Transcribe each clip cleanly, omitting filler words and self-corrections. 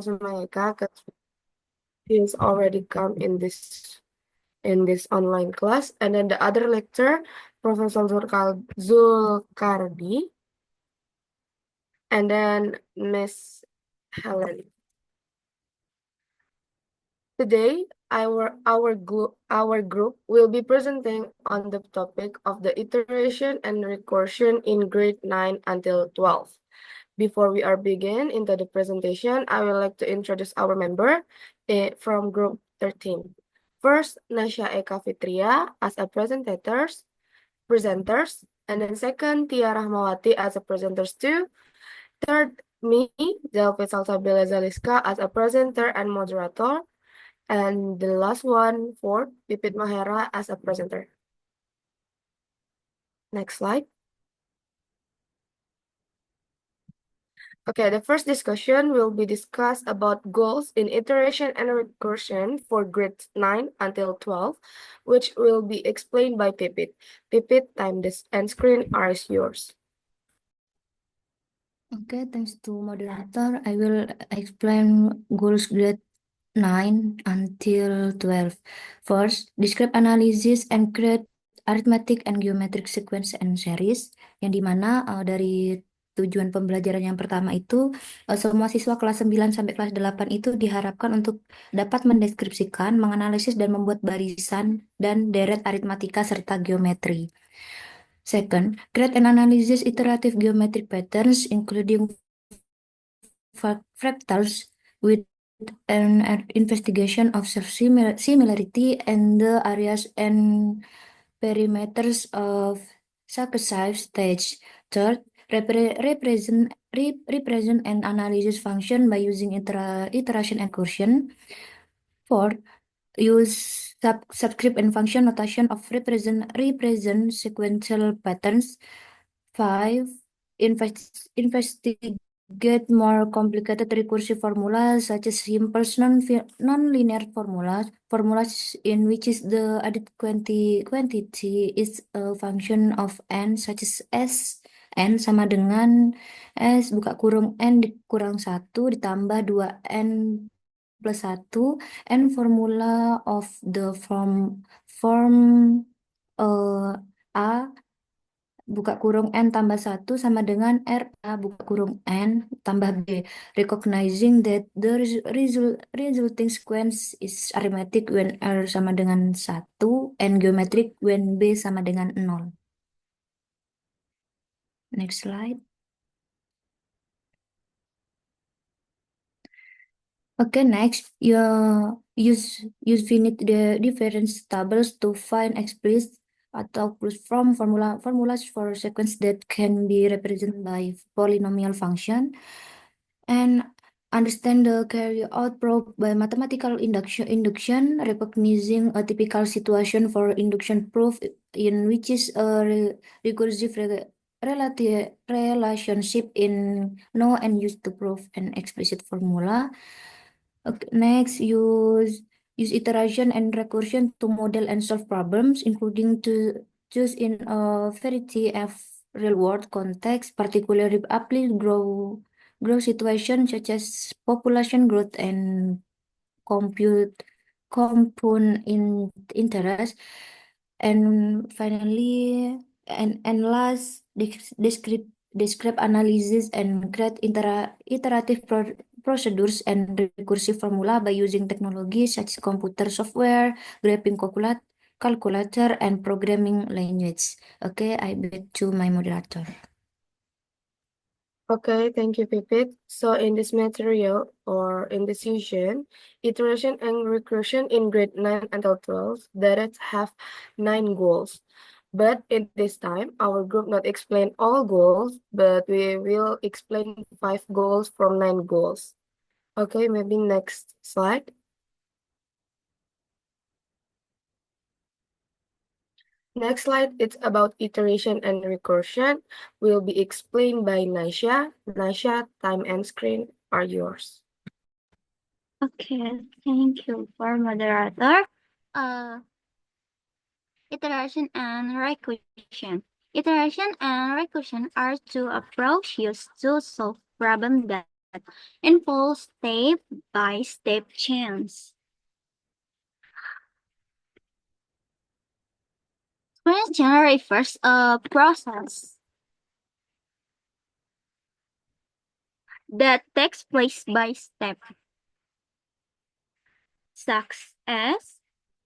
Sumayeka because he's already come in this online class, and then the other lecturer, Professor Zulkardi, and then Miss Helen. Today, our group will be presenting on the topic of the iteration and recursion in grade 9 until 12. Before we are begin into the presentation, I would like to introduce our member from group 13. First, Nasha Eka Fitria as a presenters, and then second, Tia Rahmawati as a presenters too. Third, me, Zelfit Salsabila Zaliska as a presenter and moderator. And the last one, fourth, Pipit Mahera as a presenter. Next slide. Okay, the first discussion will be discussed about goals in iteration and recursion for grades 9 until 12, which will be explained by Pipit. Pipit, time this and screen are yours. Okay, thanks to moderator. I will explain goals grade 9 until 12. First, describe analysis and create arithmetic and geometric sequence and series, yang dimana dari tujuan pembelajaran yang pertama itu semua siswa kelas 9 sampai kelas 8 itu diharapkan untuk dapat mendeskripsikan, menganalisis, dan membuat barisan dan deret aritmatika serta geometri. Second, create and analysis iterative geometric patterns including fractals with an investigation of similarity and the areas and perimeters of successive stage. Third, represent an analysis function by using iteration and recursion. Fourth, use subscript and function notation of represent sequential patterns. 5. Investigate more complicated recursive formulas such as simple non-linear formulas in which is the added quantity is a function of n such as s. N sama dengan s buka kurung n dikurang 1 ditambah 2n plus 1 and formula of the form A buka kurung n tambah 1 sama dengan RA buka kurung n tambah B. Recognizing that the resulting sequence is arithmetic when R sama dengan 1 and geometric when B sama dengan 0. Next slide. Okay, next, use finite difference tables to find explicit atau clues from formulas for sequence that can be represented by polynomial function, and understand the carry out proof by mathematical induction, recognizing a typical situation for induction proof in which is a recursive relationship in know and use to prove an explicit formula. Okay, next, use iteration and recursion to model and solve problems, including to choose in a variety of real-world context, particularly apply growth situations such as population growth and compound in interest. And finally, and last, describe analysis and create iterative procedures and recursive formula by using technology such as computer software, graphing calculator, and programming language. Okay, I back to my moderator. Okay, thank you, Pipit. So in this material or in this session, iteration and recursion in grade 9 until 12, that have 9 goals. But in this time, our group not explain all goals, but we will explain 5 goals from 9 goals. Okay, maybe next slide. Next slide, it's about iteration and recursion. Will be explained by Nasha. Nasha, time and screen are yours. Okay, thank you for moderator. Iteration and recursion. Iteration and recursion are two approaches used to solve problems that involves step-by-step change. Sequence change refers a process that takes place by step, such as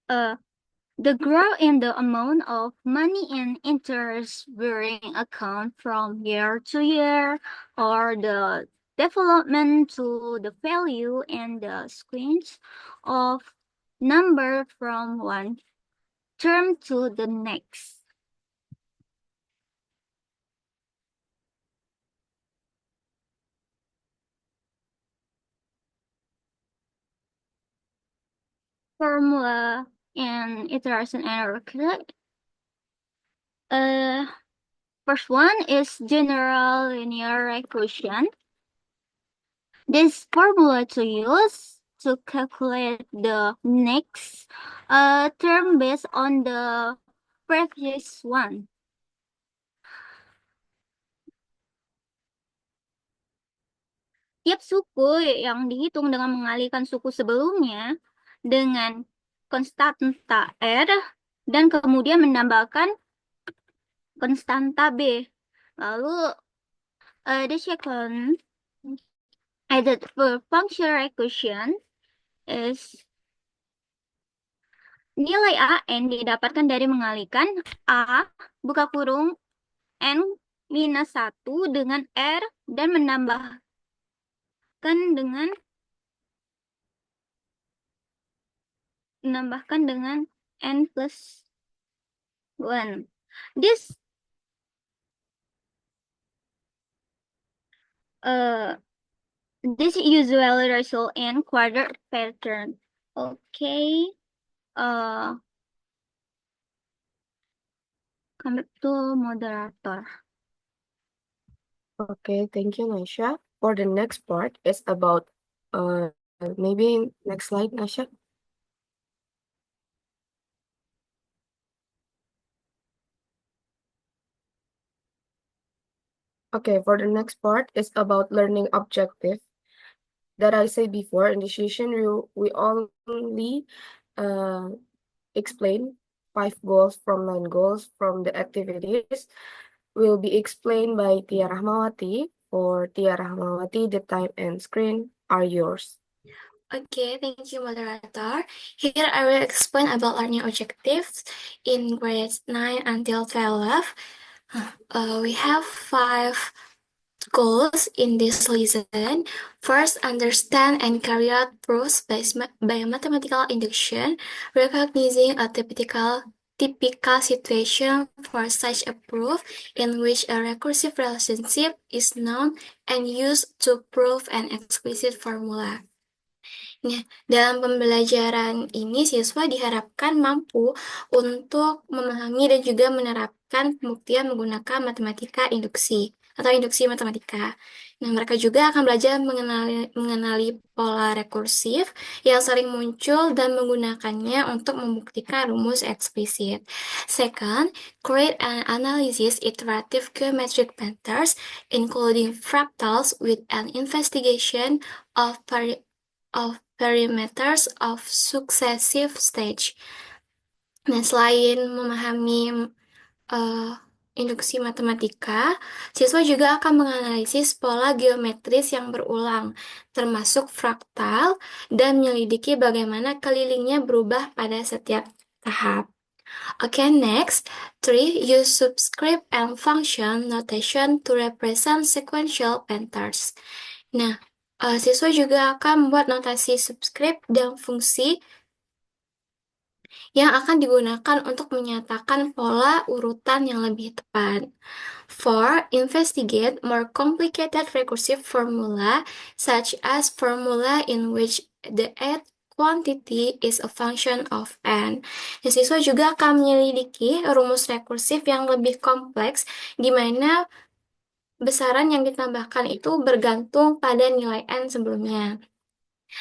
the growth in the amount of money and interest-bearing account from year to year, or the development to the value and the sequence of number from one term to the next. Formula and iteration and recursion. First one is general linear recursion. This formula to use to calculate the next term based on the previous one. Tiap suku yang dihitung dengan mengalihkan suku sebelumnya dengan konstanta R dan kemudian menambahkan konstanta B. Lalu the second added function recursion is nilai AN didapatkan dari mengalihkan A buka kurung N minus 1 dengan R dan menambahkan dengan N plus 1. This usually result in quarter pattern. Okay. Come back to moderator. Okay, thank you, Nasha. For the next part is about maybe next slide, Nasha. Okay, for the next part is about learning objective. That I said before in the session, we only explain 5 goals from 9 goals from the activities will be explained by Tia Rahmawati. For Tia Rahmawati, the time and screen are yours. Okay, thank you, moderator. Here I will explain about learning objectives in grades 9 until 12. We have 5 goals in this lesson. First, understand and carry out proofs by mathematical induction, recognizing a typical situation for such a proof in which a recursive relationship is known and used to prove an explicit formula. Nah, dalam pembelajaran ini siswa diharapkan mampu untuk memahami dan juga menerapkan pembuktian menggunakan matematika induksi atau induksi matematika. Nah, mereka juga akan belajar mengenali pola rekursif yang sering muncul dan menggunakannya untuk membuktikan rumus eksplisit. Second, create and analysis iterative geometric patterns, including fractals with an investigation of perimeters of successive stage. Nah, selain memahami induksi matematika, siswa juga akan menganalisis pola geometris yang berulang, termasuk fraktal, dan menyelidiki bagaimana kelilingnya berubah pada setiap tahap. Okay, next, 3. Use subscript and function notation to represent sequential patterns. Nah, siswa juga akan membuat notasi subscript dan fungsi yang akan digunakan untuk menyatakan pola urutan yang lebih tepat. 4. Investigate more complicated recursive formula, such as formula in which the nth quantity is a function of n. Dan siswa juga akan menyelidiki rumus rekursif yang lebih kompleks, di mana besaran yang ditambahkan itu bergantung pada nilai n sebelumnya.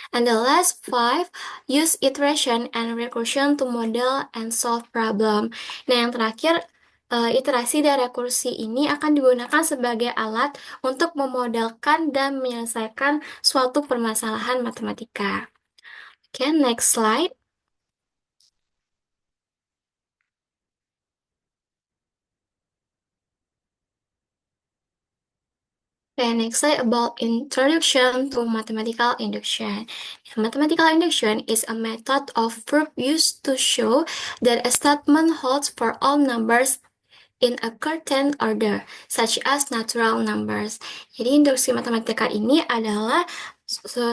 And the last 5, use iteration and recursion to model and solve problem. Nah, yang terakhir, iterasi dan rekursi ini akan digunakan sebagai alat untuk memodelkan dan menyelesaikan suatu permasalahan matematika. Oke, next slide. Okay, next slide about introduction to mathematical induction. Mathematical induction is a method of proof used to show that a statement holds for all numbers in a certain order, such as natural numbers. Jadi induksi matematika ini adalah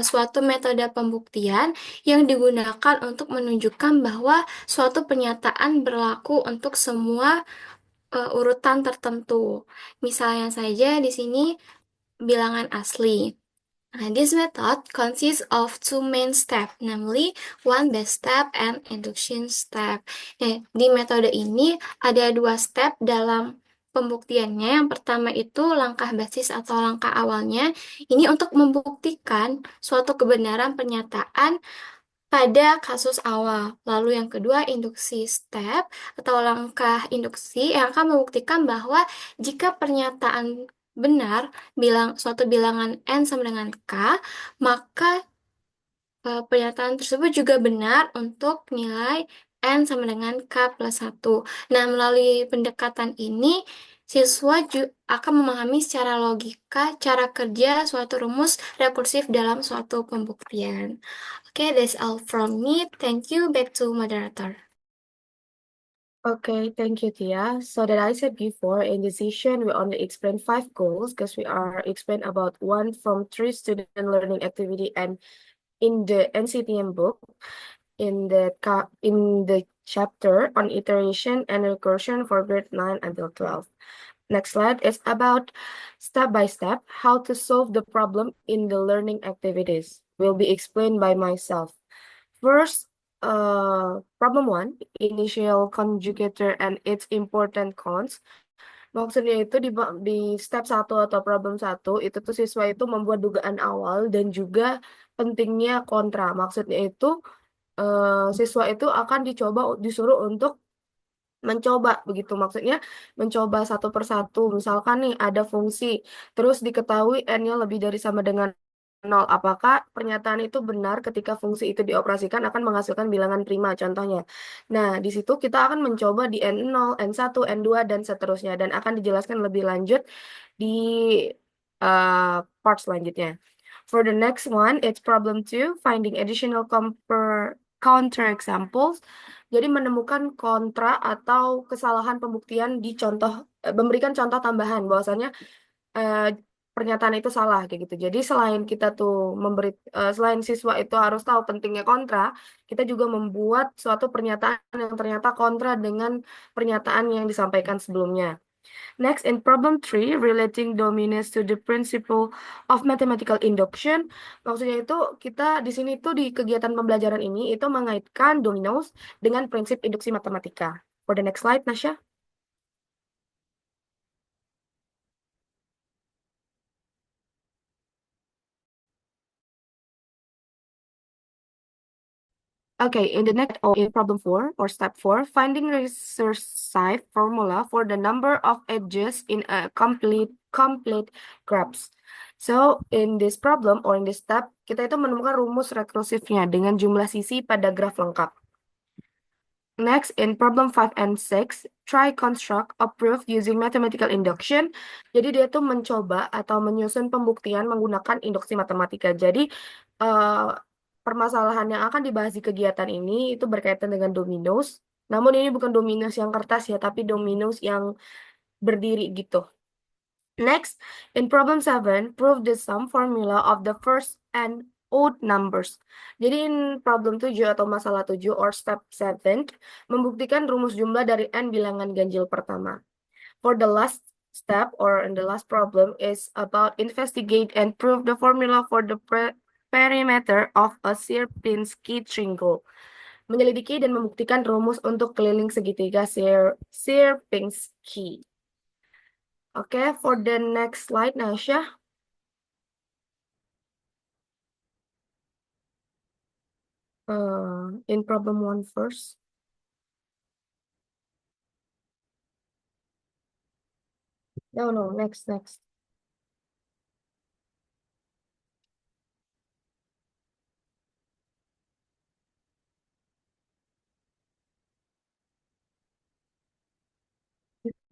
suatu metode pembuktian yang digunakan untuk menunjukkan bahwa suatu pernyataan berlaku untuk semua urutan tertentu. Misalnya saja di sini bilangan asli. This method consists of two main steps, namely one base step and induction step. Di metode ini ada dua step dalam pembuktiannya. Yang pertama itu langkah basis atau langkah awalnya. Ini untuk membuktikan suatu kebenaran pernyataan pada kasus awal. Lalu yang kedua, induksi step atau langkah induksi yang akan membuktikan bahwa jika pernyataan benar, suatu bilangan n sama dengan k, maka pernyataan tersebut juga benar untuk nilai n sama dengan k plus 1. Nah, melalui pendekatan ini, siswa akan memahami secara logika cara kerja suatu rumus rekursif dalam suatu pembuktian. Okay, that's all from me. Thank you. Back to moderator. Okay, thank you, Tia. So that I said before, in this session, we only explain 5 goals because we are explain about 1 from 3 student learning activity and in the NCTM book, in the chapter on iteration and recursion for grade 9 until 12. Next slide is about step by step how to solve the problem in the learning activities. Will be explained by myself. First, problem 1, initial conjugator and its important cons. Maksudnya itu di step 1 atau problem 1 itu tuh siswa itu membuat dugaan awal dan juga pentingnya kontra. Maksudnya itu siswa itu akan disuruh untuk mencoba begitu. Maksudnya mencoba satu persatu. Misalkan nih ada fungsi terus diketahui n-nya lebih dari sama dengan 0. Apakah pernyataan itu benar ketika fungsi itu dioperasikan akan menghasilkan bilangan prima contohnya. Nah, di situ kita akan mencoba di N0, N1, N2, dan seterusnya. Dan akan dijelaskan lebih lanjut di part selanjutnya. For the next one, it's problem 2, finding additional counter examples. Jadi menemukan kontra atau kesalahan pembuktian di memberikan contoh tambahan bahwasanya pernyataan itu salah kayak gitu. Jadi selain kita tuh selain siswa itu harus tahu pentingnya kontra, kita juga membuat suatu pernyataan yang ternyata kontra dengan pernyataan yang disampaikan sebelumnya. Next, in problem 3, relating dominance to the principle of mathematical induction. Maksudnya itu kita di sini tuh di kegiatan pembelajaran ini itu mengaitkan dominance dengan prinsip induksi matematika. For the next slide, Nasya. Okay, in the next in problem 4 or step 4, finding recursive formula for the number of edges in a complete graphs. So, in this problem or in this step, kita itu menemukan rumus rekursifnya dengan jumlah sisi pada graf lengkap. Next, in problem 5 and 6, try construct a proof using mathematical induction. Jadi dia tuh mencoba atau menyusun pembuktian menggunakan induksi matematika. Jadi permasalahan yang akan dibahas di kegiatan ini itu berkaitan dengan dominus. Namun ini bukan dominus yang kertas ya, tapi dominus yang berdiri gitu. Next, in problem 7, prove the sum formula of the first and odd numbers. Jadi in problem 7 atau masalah 7 or step 7, membuktikan rumus jumlah dari n bilangan ganjil pertama. For the last step or in the last problem is about investigate and prove the formula for the perimeter of a Sierpinski triangle. Menyelidiki dan membuktikan rumus untuk keliling segitiga Sierpinski. Okay, for the next slide, Nasya. In problem 1 first. No, next.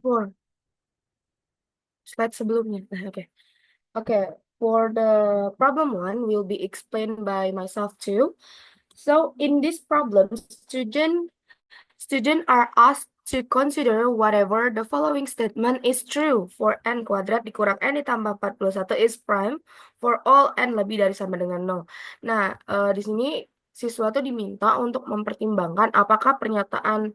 Four. Slide sebelumnya. Okay. For the problem one will be explained by myself too. So in this problem, students are asked to consider whatever the following statement is true for n kuadrat dikurang n ditambah 41 is prime for all n lebih dari sama dengan 0. Nah, di sini siswa tuh diminta untuk mempertimbangkan apakah pernyataan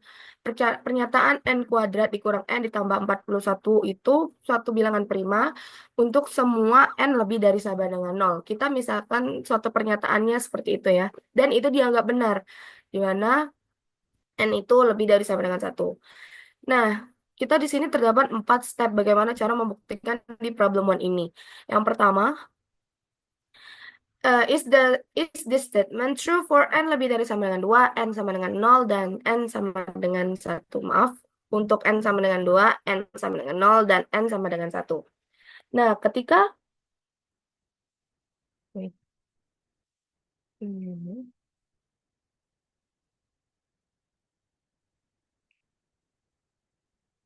n kuadrat dikurang n ditambah 41 itu suatu bilangan prima untuk semua n lebih dari sama dengan 0. Kita misalkan suatu pernyataannya seperti itu ya, dan itu dianggap benar, di mana n itu lebih dari sama dengan 1. Nah, kita di sini terdapat 4 step bagaimana cara membuktikan di problem one ini. Yang pertama, is this statement true for n lebih dari sama dengan 2, n sama dengan 0, dan n sama dengan 1. Maaf, untuk n sama dengan 2, n sama dengan 0, dan n sama dengan 1. Nah, ketika Wait.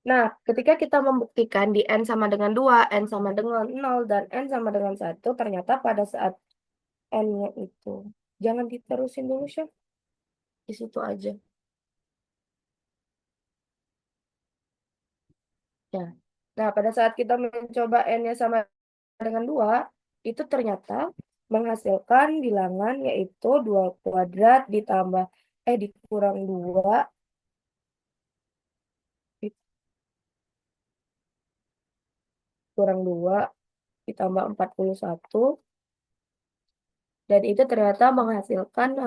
Nah, ketika kita membuktikan di n sama dengan 2, n sama dengan 0, dan n sama dengan 1, ternyata pada saat n-nya itu. Jangan diterusin dulu, Chef. Di situ aja. Ya. Nah, pada saat kita mencoba n-nya sama dengan 2, itu ternyata menghasilkan bilangan yaitu 2 kuadrat ditambah dikurang 2 kurang 2 ditambah 41. Dan itu ternyata menghasilkan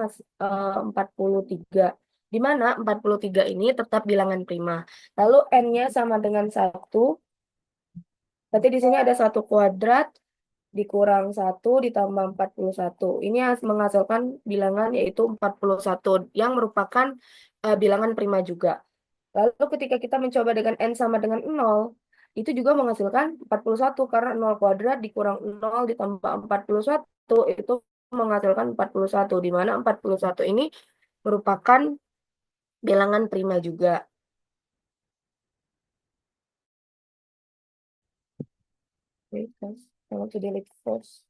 43. Di mana 43 ini tetap bilangan prima. Lalu n-nya sama dengan 1. Berarti di sini ada 1 kuadrat dikurang 1 ditambah 41. Ini menghasilkan bilangan yaitu 41 yang merupakan bilangan prima juga. Lalu ketika kita mencoba dengan n sama dengan 0, itu juga menghasilkan 41 karena 0 kuadrat dikurang 0 ditambah 41 itu menghasilkan 41, di mana 41 ini merupakan bilangan prima juga. Wait, guys, I want to delete first.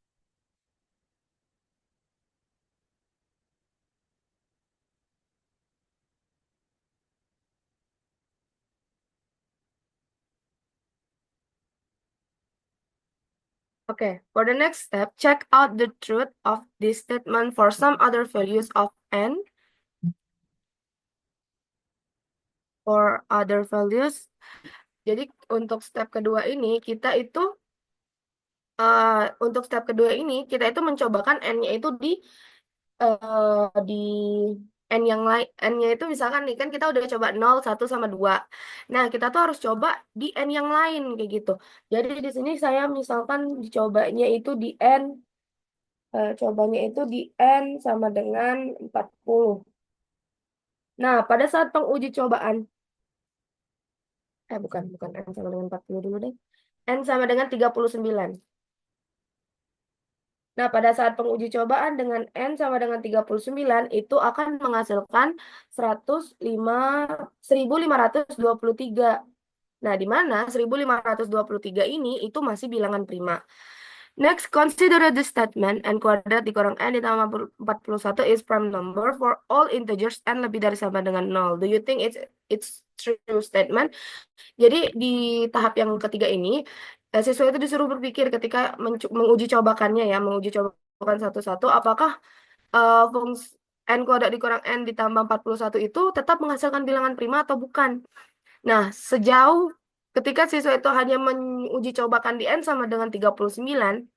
Okay, for the next step, check out the truth of this statement for some other values of n. For other values, jadi untuk step kedua ini kita itu mencobakan n-nya itu di n yang lain. N-nya itu misalkan nih kan kita udah coba 0, 1 sama 2. Nah, kita tuh harus coba di n yang lain kayak gitu. Jadi di sini saya misalkan dicobanya itu di n sama dengan 40. Nah, pada saat penguji cobaan bukan n sama dengan 40 dulu deh. N sama dengan 39. Nah, pada saat penguji cobaan dengan N sama dengan 39 itu akan menghasilkan 1523. Nah, di mana 1523 ini itu masih bilangan prima. Next, consider the statement n kuadrat dikurang n ditambah 41 is prime number for all integers n lebih dari sama dengan 0. Do you think it's true statement? Jadi di tahap yang ketiga ini, siswa itu disuruh berpikir ketika menguji cobakannya ya, menguji cobakan satu-satu, apakah fungsi n kuadrat dikurang n ditambah 41 itu tetap menghasilkan bilangan prima atau bukan. Nah, sejauh ketika siswa itu hanya menguji cobakan di n sama dengan 39,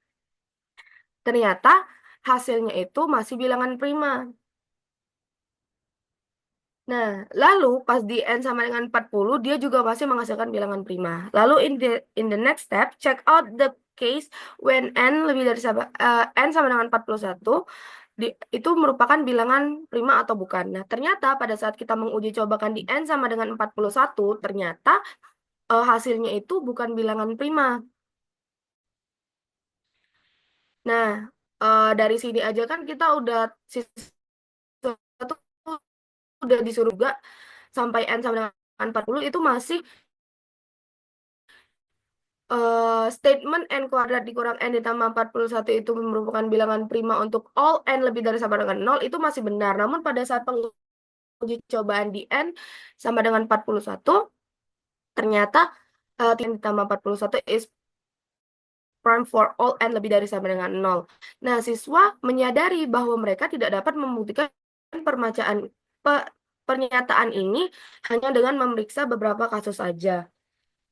ternyata hasilnya itu masih bilangan prima. Nah, lalu pas di n sama dengan 40, dia juga masih menghasilkan bilangan prima. Lalu in the next step, check out the case when n lebih dari n sama dengan 41, itu merupakan bilangan prima atau bukan. Nah, ternyata pada saat kita menguji cobakan di n sama dengan 41, ternyata hasilnya itu bukan bilangan prima. Nah, dari sini aja kan kita udah siswa tuh udah disuruh juga sampai n sama dengan 40 itu masih statement n kuadrat dikurang n ditambah 41 itu merupakan bilangan prima untuk all n lebih dari sama dengan 0 itu masih benar. Namun pada saat penguji cobaan di n sama dengan 41 ternyata n ditambah 41 is prime for all n lebih dari sama dengan 0. Nah, siswa menyadari bahwa mereka tidak dapat membuktikan pernyataan ini hanya dengan memeriksa beberapa kasus saja.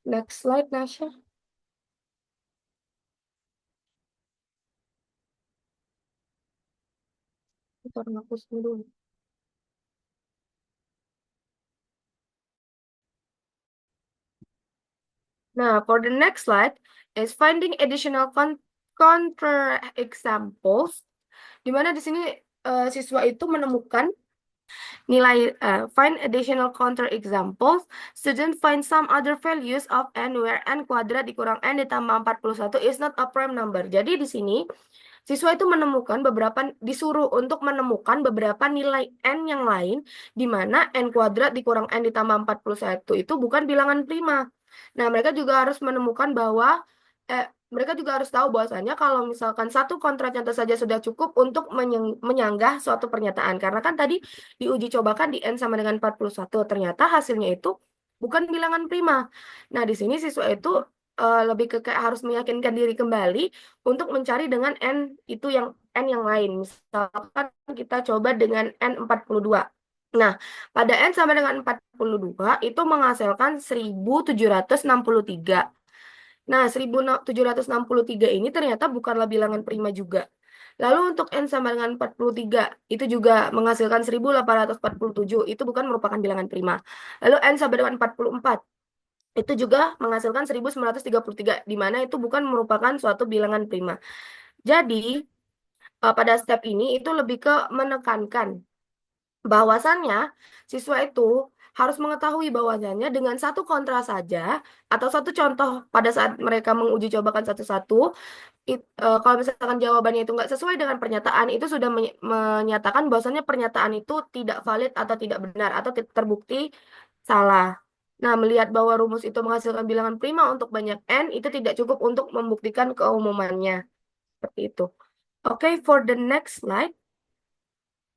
Next slide, Nasya. Bentar, hapus dulu. Nah, for the next slide is finding additional counter examples, di mana di sini siswa itu menemukan nilai find additional counter examples. Student find some other values of n where n kuadrat dikurang n ditambah 41 is not a prime number. Jadi di sini siswa itu disuruh untuk menemukan beberapa nilai n yang lain di mana n kuadrat dikurang n ditambah 41 itu bukan bilangan prima. Nah, mereka juga harus menemukan bahwa mereka juga harus tahu bahwasanya kalau misalkan satu kontrak nyata saja sudah cukup untuk menyanggah suatu pernyataan. Karena kan tadi diuji cobakan di n sama dengan 41, ternyata hasilnya itu bukan bilangan prima. Nah, di sini siswa itu lebih ke kayak harus meyakinkan diri kembali untuk mencari dengan n itu yang n yang lain. Misalkan kita coba dengan n 42. Nah, pada n sama dengan 42 itu menghasilkan 1763. Nah, 1763 ini ternyata bukanlah bilangan prima juga. Lalu untuk n sama dengan 43 itu juga menghasilkan 1847, itu bukan merupakan bilangan prima. Lalu n sama dengan 44 itu juga menghasilkan 1933, di mana itu bukan merupakan suatu bilangan prima. Jadi, pada step ini itu lebih ke menekankan bahwasannya siswa itu harus mengetahui bahwasannya dengan satu kontra saja atau satu contoh pada saat mereka menguji cobakan satu-satu, kalau misalkan jawabannya itu nggak sesuai dengan pernyataan, itu sudah menyatakan bahwasannya pernyataan itu tidak valid atau tidak benar atau terbukti salah. Nah, melihat bahwa rumus itu menghasilkan bilangan prima untuk banyak n, itu tidak cukup untuk membuktikan keumumannya. Seperti itu. Okay, for the next slide,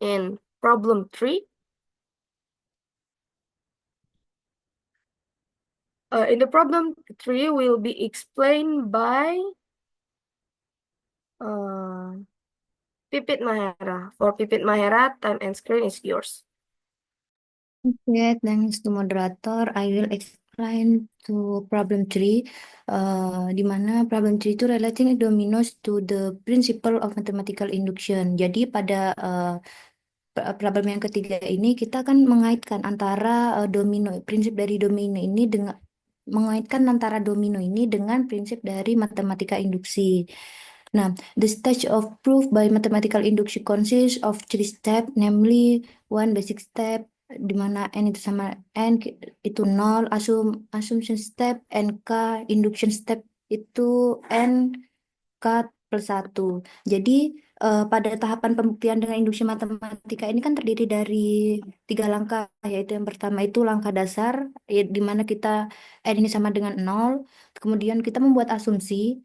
in problem 3, in the problem 3 will be explained by Pipit Mahera. For Pipit Mahera, time and screen is yours. Okay, thanks to moderator. I will explain to problem 3, di mana problem 3 itu relating dominoes to the principle of mathematical induction. Jadi pada problem yang ketiga ini kita akan mengaitkan antara prinsip dari domino ini dengan prinsip dari matematika induksi. Nah, the stage of proof by mathematical induction consists of 3 steps, namely one basic step, di mana n itu sama n itu 0, assumption step, nk, induction step itu n k plus 1. Jadi pada tahapan pembuktian dengan induksi matematika ini kan terdiri dari 3 langkah, yaitu yang pertama itu langkah dasar, di mana kita n ini sama dengan 0, kemudian kita membuat asumsi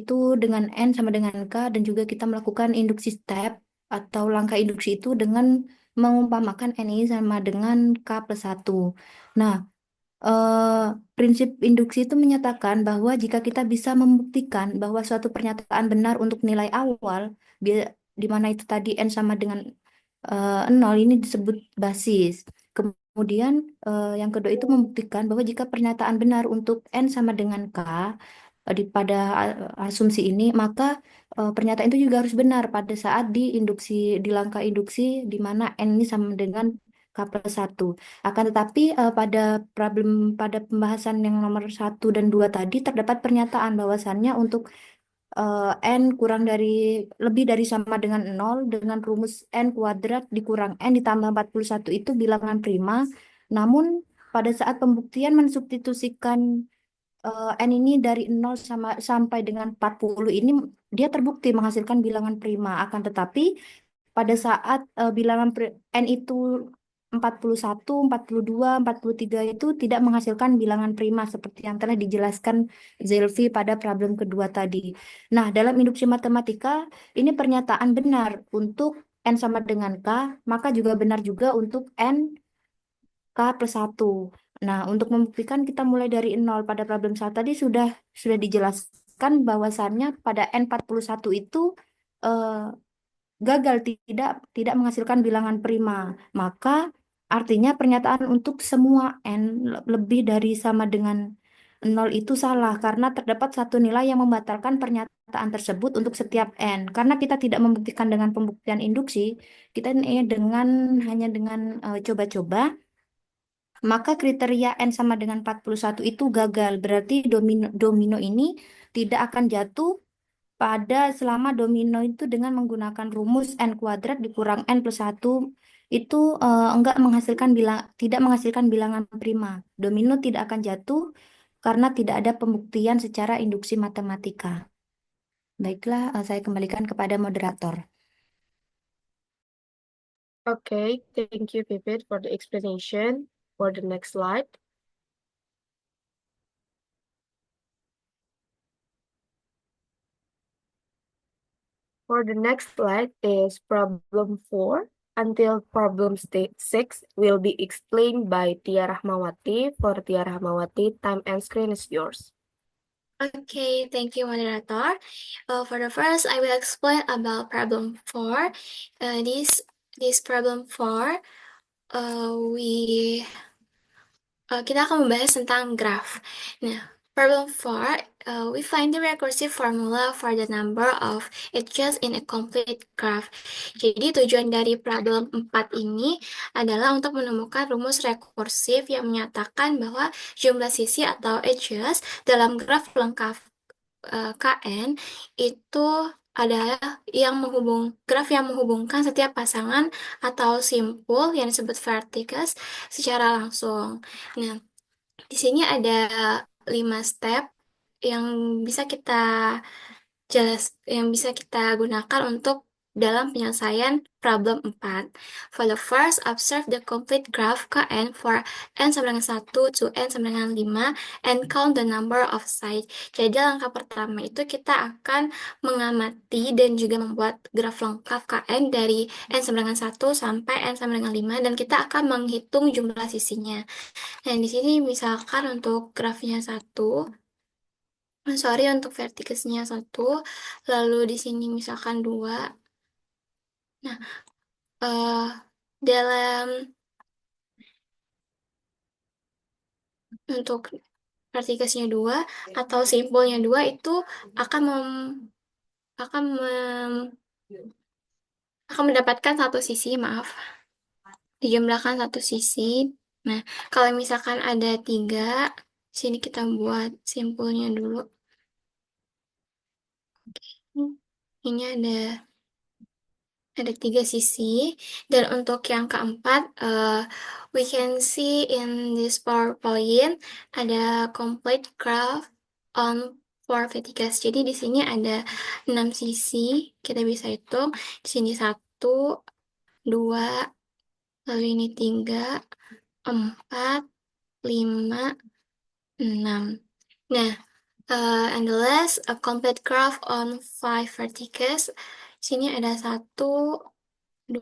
itu dengan n sama dengan k, dan juga kita melakukan induksi step atau langkah induksi itu dengan mengumpamakan n ini sama dengan k plus 1. Nah, prinsip induksi itu menyatakan bahwa jika kita bisa membuktikan bahwa suatu pernyataan benar untuk nilai awal, di mana itu tadi n sama dengan 0, ini disebut basis. Kemudian yang kedua itu membuktikan bahwa jika pernyataan benar untuk n sama dengan k, pada asumsi ini, maka pernyataan itu juga harus benar pada saat di langkah induksi di mana n ini sama dengan k plus 1. Akan tetapi pada pembahasan yang nomor 1 dan 2 tadi terdapat pernyataan bahwasannya untuk n lebih dari sama dengan 0 dengan rumus n kuadrat dikurang n ditambah 41 itu bilangan prima. Namun pada saat pembuktian mensubstitusikan N ini dari 0 sampai dengan 40 ini dia terbukti menghasilkan bilangan prima. Akan tetapi pada saat bilangan N itu 41, 42, 43 itu tidak menghasilkan bilangan prima seperti yang telah dijelaskan Zelvi pada problem kedua tadi. Nah, dalam induksi matematika ini pernyataan benar untuk N sama dengan K, maka juga benar juga untuk N K plus 1. Nah, untuk membuktikan kita mulai dari 0 pada problem 1 tadi sudah dijelaskan bahwasannya pada N41 itu eh, gagal tidak menghasilkan bilangan prima. Maka artinya pernyataan untuk semua N lebih dari sama dengan 0 itu salah karena terdapat satu nilai yang membatalkan pernyataan tersebut untuk setiap N. Karena kita tidak membuktikan dengan pembuktian induksi, kita hanya dengan coba-coba, maka kriteria N sama dengan 41 itu gagal. Berarti domino ini tidak akan jatuh pada selama domino itu dengan menggunakan rumus N kuadrat dikurang N plus 1 itu enggak tidak menghasilkan bilangan prima. Domino tidak akan jatuh karena tidak ada pembuktian secara induksi matematika. Baiklah, saya kembalikan kepada moderator. Okay, thank you, Pipit, for the explanation. For the next slide. For the next slide is problem 4 until problem state 6 will be explained by Tia Rahmawati. For Tia Rahmawati, time and screen is yours. Okay, thank you, moderator. For the first, I will explain about problem 4. This problem 4, kita akan membahas tentang graph. Nah, problem 4, we find the recursive formula for the number of edges in a complete graph. Jadi tujuan dari problem 4 ini adalah untuk menemukan rumus rekursif yang menyatakan bahwa jumlah sisi atau edges dalam graf lengkap KN itu adalah graf yang menghubungkan setiap pasangan atau simpul yang disebut vertices secara langsung. Nah, di sini ada 5 step yang bisa kita gunakan untuk dalam penyelesaian problem 4. For the first, observe the complete graph Kn for n sama dengan 1 to n sama dengan 5 and count the number of sides. Jadi langkah pertama itu kita akan mengamati dan juga membuat graf lengkap Kn dari n sama dengan 1 sampai n sama dengan 5 dan kita akan menghitung jumlah sisinya. Nah, di sini misalkan untuk grafnya 1, untuk verticesnya 1, lalu di sini misalkan 2. Nah, untuk verticesnya 2 atau simpulnya 2 itu akan mendapatkan satu sisi, dijumlahkan satu sisi. Nah, kalau misalkan ada 3, sini kita buat simpulnya dulu. Ini ada 3 sisi, dan untuk yang keempat, we can see in this PowerPoint ada complete graph on 4 vertices. Jadi di sini ada 6 sisi, kita bisa hitung. Di sini 1, 2, lalu ini 3, 4, 5, 6. Nah, and the last, a complete graph on 5 vertices. Sini ada 1, 2,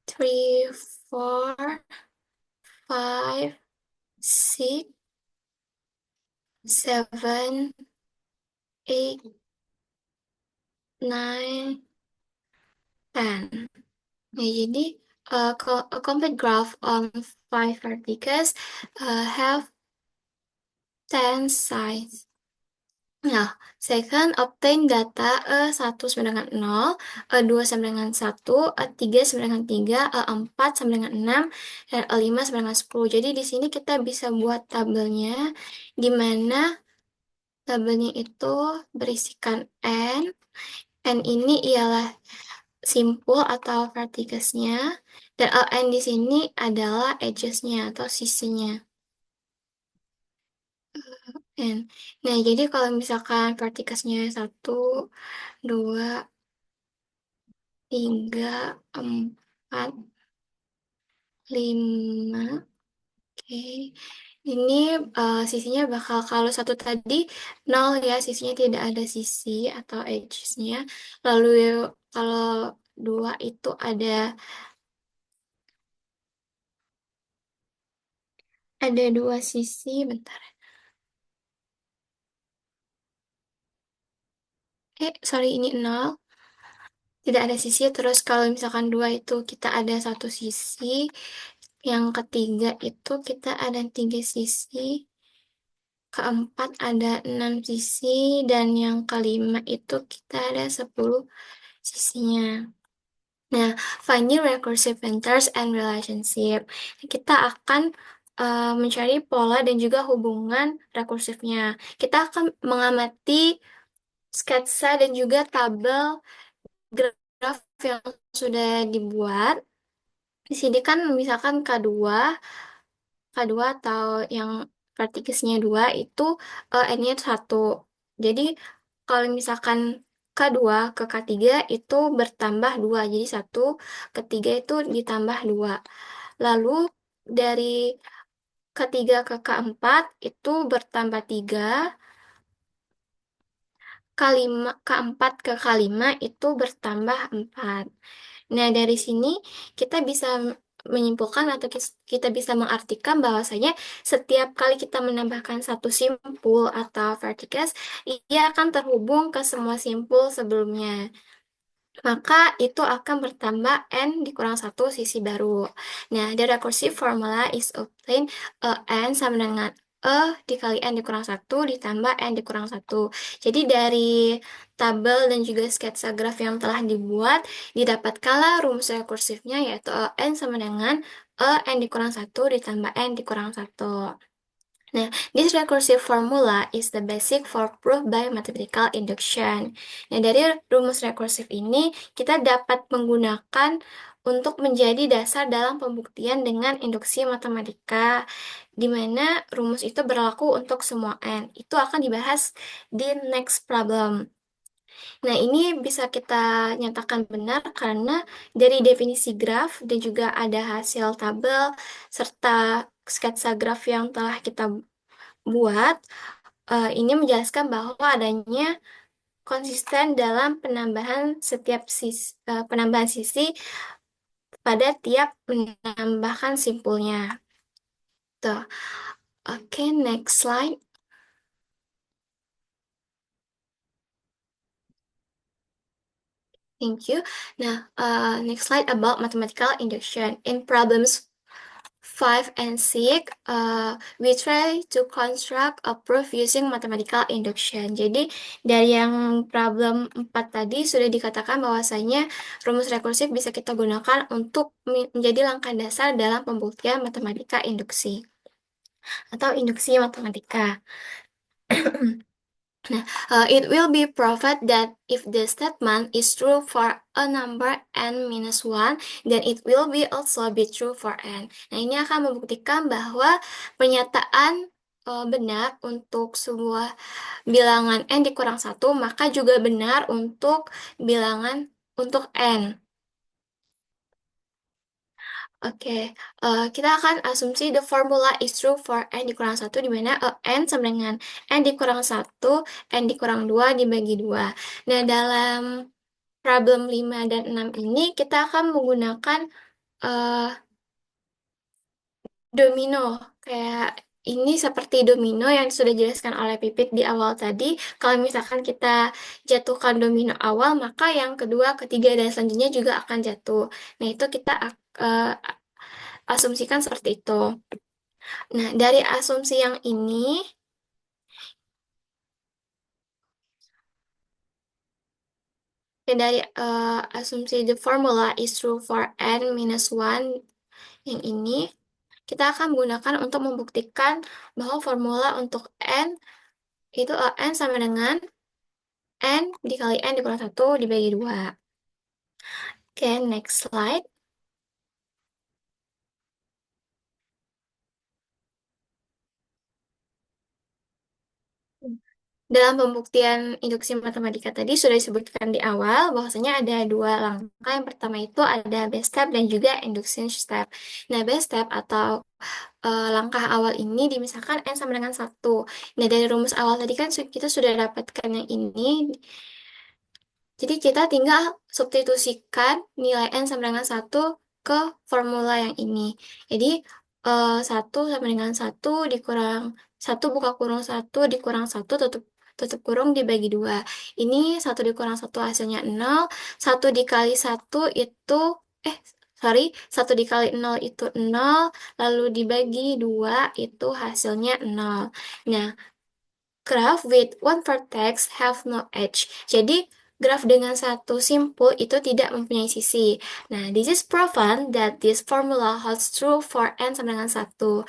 3, 4, 5, 6, 7, 8, 9, 10. Nah, jadi a complete graph on 5 vertices have 10 sides. Nah, second, obtain data E1 sama dengan 0, E2 sama dengan 1, E3 sama dengan 3, E4 sama dengan 6, dan E5 sama dengan 10. Jadi di sini kita bisa buat tabelnya, di mana tabelnya itu berisikan N. N ini ialah simpul atau verticusnya, dan ln di sini adalah edges-nya atau sisinya. N. Nah, jadi kalau misalkan verticusnya 1, 2, 3, 4, 5. Oke. Ini sisinya bakal, kalau 1 tadi 0 ya, sisinya tidak ada sisi atau edges-nya. Lalu kalau 2 itu ada 2 sisi, bentar. Sorry, ini 0. Tidak ada sisi, terus kalau misalkan 2 itu kita ada 1 sisi. Yang ketiga itu kita ada 3 sisi. Keempat ada 6 sisi. Dan yang kelima itu kita ada 10 sisinya. Nah, finding recursive vectors and relationship. Kita akan mencari pola dan juga hubungan rekursifnya. Kita akan mengamati sketsa dan juga tabel graf yang sudah dibuat. Di sini kan misalkan K2 atau yang vertikusnya 2 itu N-nya 1. Jadi kalau misalkan K2 ke K3 itu bertambah 2. Jadi 1 ke 3 itu ditambah 2. Lalu dari K3 ke K4 itu bertambah 3. K4 ke K5 itu bertambah 4. Nah, dari sini kita bisa menyimpulkan atau kita bisa mengartikan bahwasanya setiap kali kita menambahkan satu simpul atau vertices, ia akan terhubung ke semua simpul sebelumnya. Maka itu akan bertambah N dikurang 1 sisi baru. Nah, the recursive formula is obtained N sama dengan dikali N dikurang 1 ditambah N dikurang 1. Jadi dari tabel dan juga sketsa graf yang telah dibuat, didapatkanlah rumus rekursifnya yaitu N sama dengan N dikurang 1 ditambah N dikurang 1. Nah, this recursive formula is the basic for proof by mathematical induction. Nah, dari rumus rekursif ini kita dapat menggunakan untuk menjadi dasar dalam pembuktian dengan induksi matematika, di mana rumus itu berlaku untuk semua n. Itu akan dibahas di next problem. Nah, ini bisa kita nyatakan benar karena dari definisi graf dan juga ada hasil tabel serta sketsa graf yang telah kita buat, ini menjelaskan bahwa adanya konsisten dalam penambahan sisi pada tiap menambahkan simpulnya. Tuh. Oke, next slide. Thank you. Nah, next slide about mathematical induction. In problems 5 and 6, we try to construct a proof using mathematical induction. Jadi, dari yang problem 4 tadi sudah dikatakan bahwasanya rumus rekursif bisa kita gunakan untuk menjadi langkah dasar dalam pembuktian matematika induksi atau induksi matematika. It will be proved that if the statement is true for a number n minus 1, then it will be also be true for n. Nah, ini akan membuktikan bahwa pernyataan benar untuk sebuah bilangan n dikurang 1, maka juga benar untuk bilangan untuk n. Oke, kita akan asumsi the formula is true for n dikurang 1, di mana n sama dengan n dikurang 1, n dikurang 2 dibagi 2. Nah, dalam problem 5 dan 6 ini, kita akan menggunakan domino. Kayak ini seperti domino yang sudah dijelaskan oleh Pipit di awal tadi. Kalau misalkan kita jatuhkan domino awal, maka yang kedua, ketiga, dan selanjutnya juga akan jatuh. Nah, itu kita asumsikan seperti itu. Nah, dari asumsi yang ini, dari asumsi the formula is true for n minus 1 yang ini, kita akan menggunakan untuk membuktikan bahwa formula untuk n itu n sama dengan n dikali n dikurang 1 dibagi 2. Okay, next slide. Dalam pembuktian induksi matematika tadi sudah disebutkan di awal bahwasanya ada dua langkah. Yang pertama itu ada base step dan juga induction step. Nah, base step atau langkah awal ini dimisahkan n sama dengan 1. Nah, dari rumus awal tadi kan kita sudah dapatkan yang ini. Jadi kita tinggal substitusikan nilai n sama dengan 1 ke formula yang ini. Jadi 1 sama dengan 1 dikurang 1 buka kurung 1 dikurang 1 tutup kurung dibagi 2. Ini 1 dikurang 1 hasilnya 0. 1 dikali 1 itu, sorry, 1 dikali 0 itu 0. Lalu dibagi 2 itu hasilnya 0. Nah, graph with one vertex have no edge. Jadi, graf dengan satu simpul itu tidak mempunyai sisi. Nah, this is proven that this formula holds true for n sama dengan 1.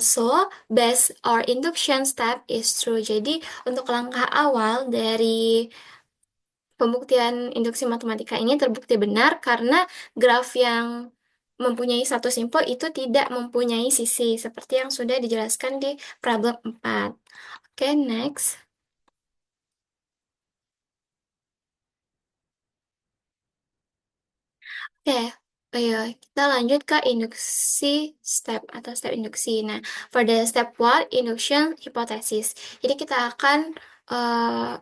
So, base or induction step is true. Jadi, untuk langkah awal dari pembuktian induksi matematika ini terbukti benar karena graf yang mempunyai satu simpul itu tidak mempunyai sisi, seperti yang sudah dijelaskan di problem 4. Oke, next. Oke, ayo kita lanjut ke induksi step atau step induksi. Nah, for the step 1, induction hypothesis. Jadi kita akan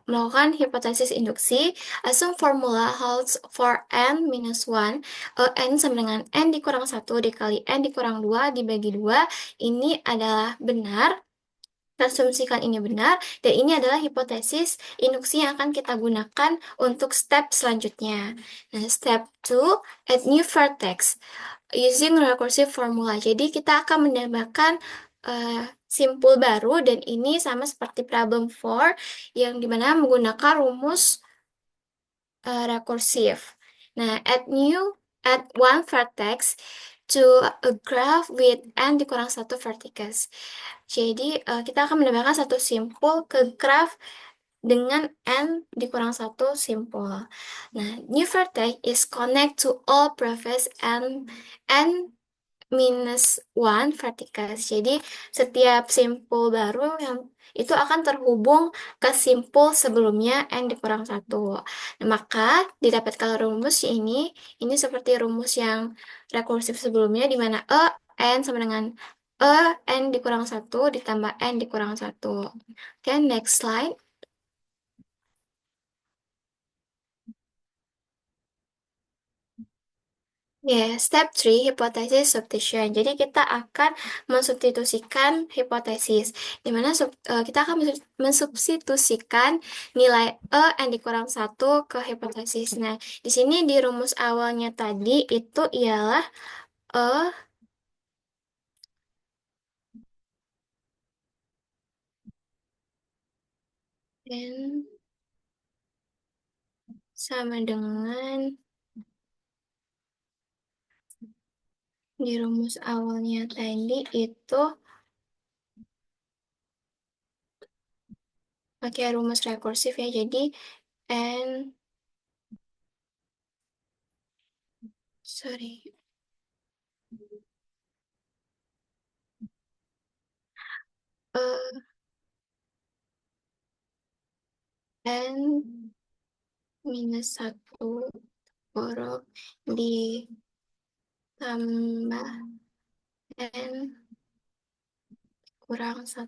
melakukan hipotesis induksi. Assume formula holds for n minus 1. N sama dengan n dikurang 1 dikali n dikurang 2 dibagi 2. Ini adalah benar. Asumsikan ini benar, dan ini adalah hipotesis induksi yang akan kita gunakan untuk step selanjutnya. Nah, step 2, add new vertex using recursive formula. Jadi, kita akan menambahkan simpul baru, dan ini sama seperti problem 4, yang dimana menggunakan rumus rekursif. Nah, add one vertex to a graph with n dikurang 1 vertex. Jadi, kita akan menambahkan satu simpul ke graf dengan n dikurang 1 simpul. Nah, new vertex is connect to all previous n minus 1 vertex. Jadi, setiap simpul baru yang itu akan terhubung ke simpul sebelumnya n dikurang 1. Nah, maka didapatkan rumus ini seperti rumus yang rekursif sebelumnya, di mana n sama dengan n dikurang 1 ditambah n dikurang 1. Oke, next slide. Step 3, hipotesis substitution. Jadi kita akan mensubstitusikan hipotesis, di mana kita akan mensubstitusikan nilai n dikurang 1 ke hipotesis. Nah, di sini di rumus awalnya tadi itu ialah n sama dengan, di rumus awalnya tadi itu pakai rumus rekursif ya. Jadi n, sorry, n minus 1 kurang ditambah n kurang 1.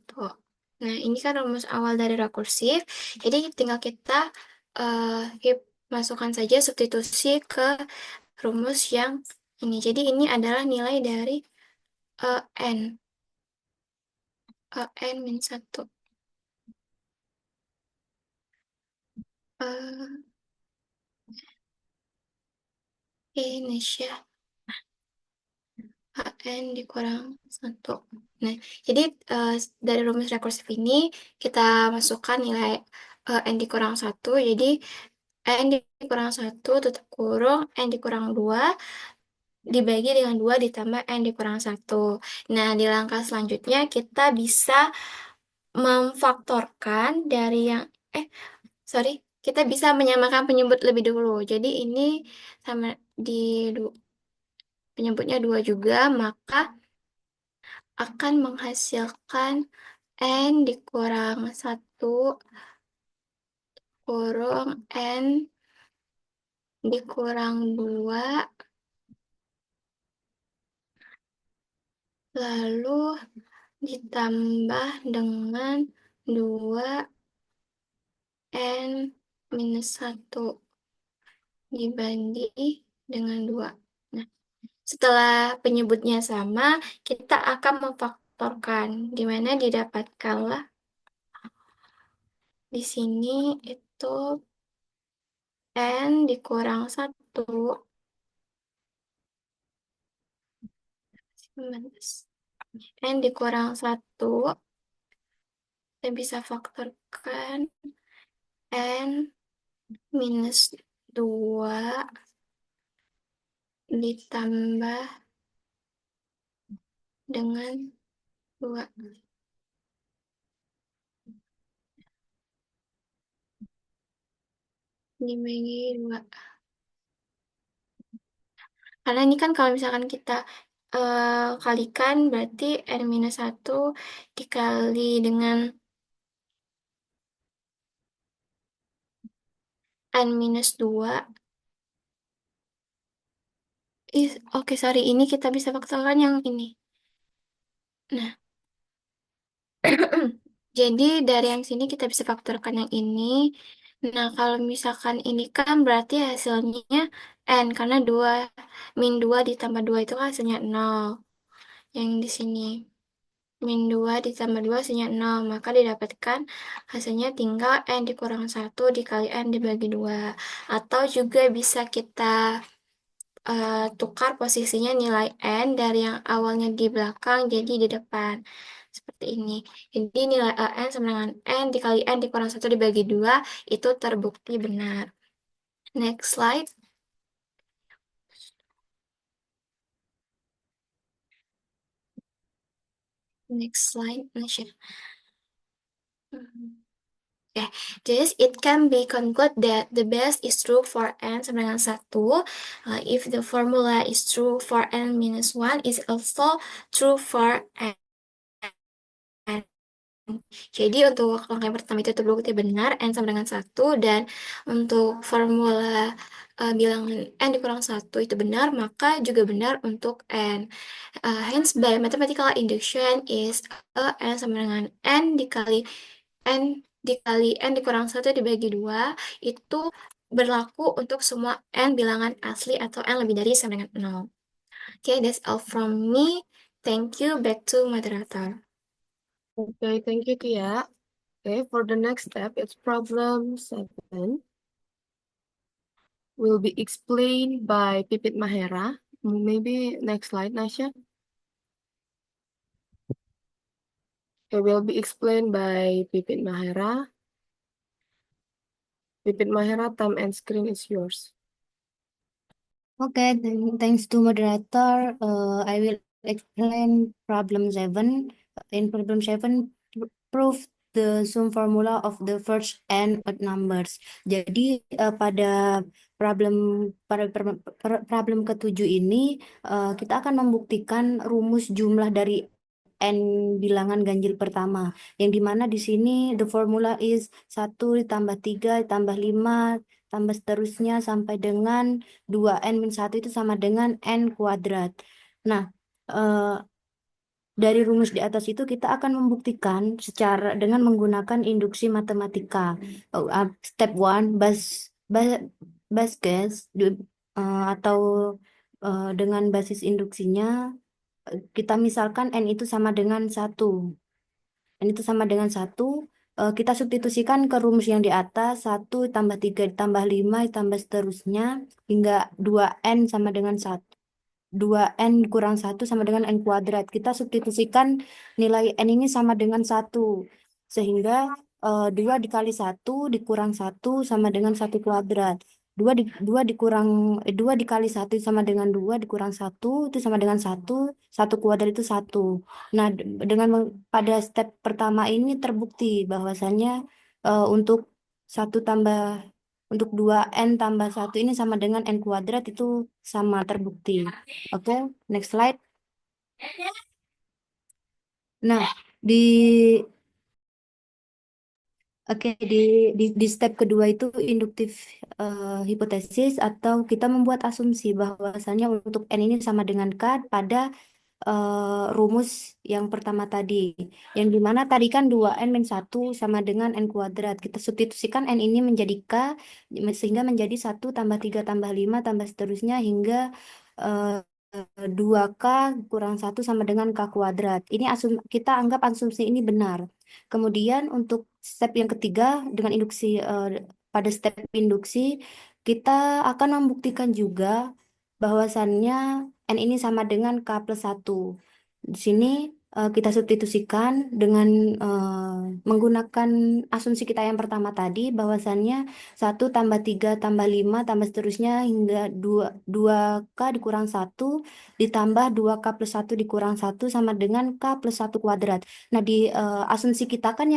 Nah, ini kan rumus awal dari rekursif. Jadi tinggal kita masukkan saja substitusi ke rumus yang ini. Jadi ini adalah nilai dari n. n min 1. Ini ya. n dikurang 1. Nah, jadi dari rumus rekursif ini kita masukkan nilai n dikurang 1. Jadi n dikurang 1 tutup kurung n dikurang 2 dibagi dengan 2 ditambah n dikurang 1. Nah, di langkah selanjutnya kita bisa memfaktorkan dari yang sorry, kita bisa menyamakan penyebut lebih dulu. Jadi ini sama di penyebutnya 2 juga, maka akan menghasilkan N dikurang 1 kurung N dikurang 2, lalu ditambah dengan 2 N minus 1 dibagi dengan 2. Nah, setelah penyebutnya sama, kita akan memfaktorkan, di mana didapatkanlah di sini itu N dikurang 1 N dikurang 1, kita bisa faktorkan N minus 2 ditambah dengan 2 dibagi 2. Karena ini kan kalau misalkan kita kalikan, berarti N minus 1 dikali dengan N minus 2. Oke, sorry, ini kita bisa faktorkan yang ini. Nah, jadi dari yang sini kita bisa faktorkan yang ini. Nah, kalau misalkan ini kan berarti hasilnya N, karena 2 min 2 ditambah 2 itu kan hasilnya 0. Yang di sini. Min 2 ditambah 2 hasilnya 0. Maka didapatkan hasilnya tinggal N dikurang 1 dikali N dibagi 2. Atau juga bisa kita tukar posisinya nilai N dari yang awalnya di belakang jadi di depan. Seperti ini. Jadi nilai N sama dengan N dikali N dikurang 1 dibagi 2 itu terbukti benar. Next slide. Next slide, Nasya. Okay, this it can be concluded that the best is true for N sama dengan 1. If the formula is true for N minus 1 is also true for N. Jadi untuk langkah yang pertama itu terbukti benar N sama dengan 1, dan untuk formula bilangan N dikurang 1 itu benar, maka juga benar untuk N. Hence, by mathematical induction is N sama dengan N dikali N dikurang 1 dibagi 2 itu berlaku untuk semua N bilangan asli atau N lebih dari sama dengan 0. Okay, that's all from me. Thank you. Back to moderator. Okay, thank you, Tia. Okay, for the next step, it's problem 7. Will be explained by Pipit Mahera. Maybe next slide, Nasya. It will be explained by Pipit Mahera. Pipit Mahera, time and screen is yours. Okay, thanks to moderator, I will explain problem 7. In problem 7, prove the sum formula of the first n odd numbers. Jadi pada problem ketujuh ini kita akan membuktikan rumus jumlah dari n bilangan ganjil pertama, yang dimana di sini the formula is 1 ditambah 3 ditambah 5 tambah seterusnya sampai dengan 2n min 1 itu sama dengan n kuadrat. Nah, dari rumus di atas itu kita akan membuktikan secara dengan menggunakan induksi matematika. Step 1, base case atau dengan basis induksinya kita misalkan n itu sama dengan 1. N itu sama dengan 1. Kita substitusikan ke rumus yang di atas, 1 tambah 3 tambah 5 tambah seterusnya hingga 2n sama dengan 1. 2n kurang 1 sama dengan n kuadrat. Kita substitusikan nilai n ini sama dengan 1. Sehingga 2 dikali 1 dikurang 1 sama dengan 1 kuadrat. 2 dikali 1 sama dengan 2 dikurang 1 itu sama dengan 1. 1 kuadrat itu 1. Nah, pada step pertama ini terbukti bahwasannya untuk 1 tambah untuk 2n tambah 1 ini sama dengan n kuadrat itu sama terbukti. Oke, next slide. Nah, di Oke, di step kedua itu induktif hipotesis atau kita membuat asumsi bahwasannya untuk n ini sama dengan k pada rumus yang pertama tadi. Yang dimana tadi kan 2n min 1 sama dengan n kuadrat. Kita substitusikan n ini menjadi k sehingga menjadi 1 tambah 3 tambah 5 tambah seterusnya hingga 2k kurang 1 sama dengan k kuadrat. Ini kita anggap asumsi ini benar. Kemudian untuk step yang ketiga dengan induksi pada step induksi kita akan membuktikan juga bahwasannya n ini sama dengan k plus 1. Di sini kita substitusikan dengan menggunakan asumsi kita yang pertama tadi bahwasannya 1 tambah 3 tambah 5 tambah seterusnya hingga 2k dikurang 1 ditambah 2k plus 1 dikurang 1 sama dengan k plus 1 kuadrat. Nah, di asumsi kita kan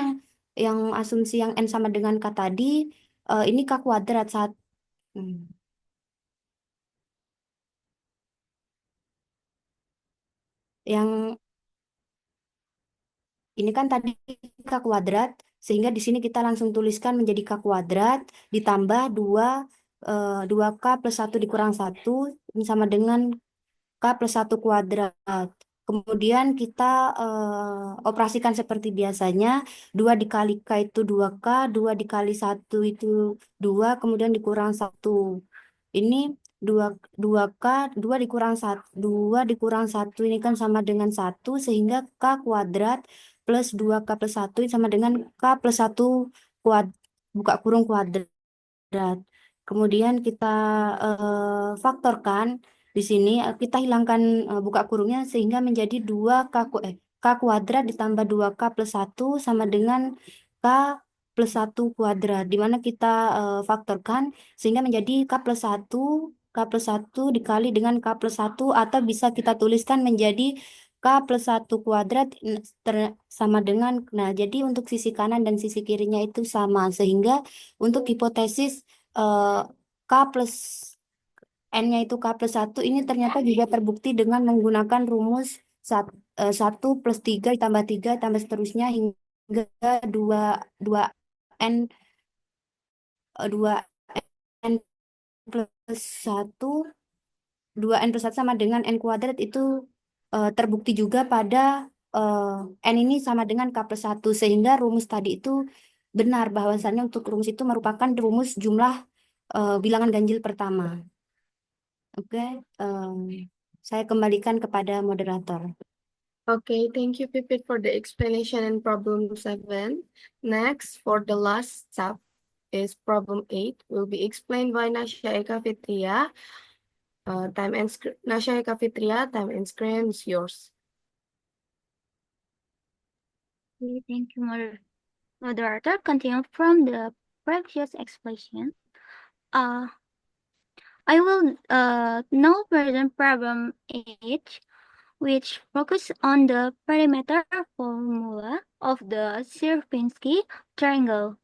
yang asumsi yang n sama dengan k tadi ini k kuadrat saat yang ini kan tadi k kuadrat, sehingga di sini kita langsung tuliskan menjadi k kuadrat ditambah 2k plus 1 dikurang 1 ini sama dengan k plus 1 kuadrat. Kemudian kita operasikan seperti biasanya, 2 dikali k itu 2k, 2 dikali 1 itu 2, kemudian dikurang 1. Ini 2k, 2 dikurang 1, 2 dikurang 1 ini kan sama dengan 1, sehingga k kuadrat plus 2k plus 1 ini sama dengan k plus 1 buka kurung kuadrat. Kemudian kita faktorkan di sini kita hilangkan buka kurungnya sehingga menjadi 2k kuadrat ditambah 2k plus 1 sama dengan k plus 1 kuadrat, di mana kita faktorkan sehingga menjadi k plus 1 dikali dengan k plus 1 atau bisa kita tuliskan menjadi k plus 1 kuadrat sama dengan, nah jadi untuk sisi kanan dan sisi kirinya itu sama, sehingga untuk hipotesis k plus n-nya itu k plus 1 ini ternyata juga terbukti dengan menggunakan rumus 1 plus 3 ditambah 3 tambah seterusnya hingga 2 n 2 n plus 1 2n plus 1 sama dengan n kuadrat itu terbukti juga pada n ini sama dengan k plus 1, sehingga rumus tadi itu benar bahwasannya untuk rumus itu merupakan rumus jumlah bilangan ganjil pertama. Oke, saya kembalikan kepada moderator. Okay, thank you, Pipit, for the explanation in problem 7. Next, for the last step is problem 8, will be explained by Nasha Eka Fitria. Nasha Eka Fitria, time and screen is yours. Okay, thank you, moderator. Continue from the previous explanation. I will now present problem 8, which focus on the perimeter formula of the Sierpinski triangle.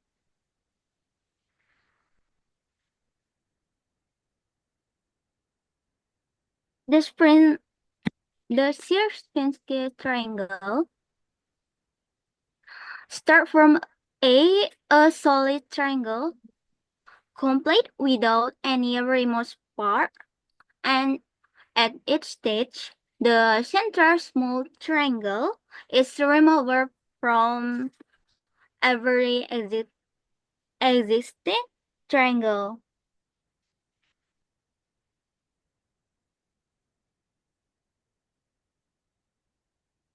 The Sierpinski triangle start from a solid triangle complete without any remote part, and at each stage the central small triangle is removed from every existing triangle.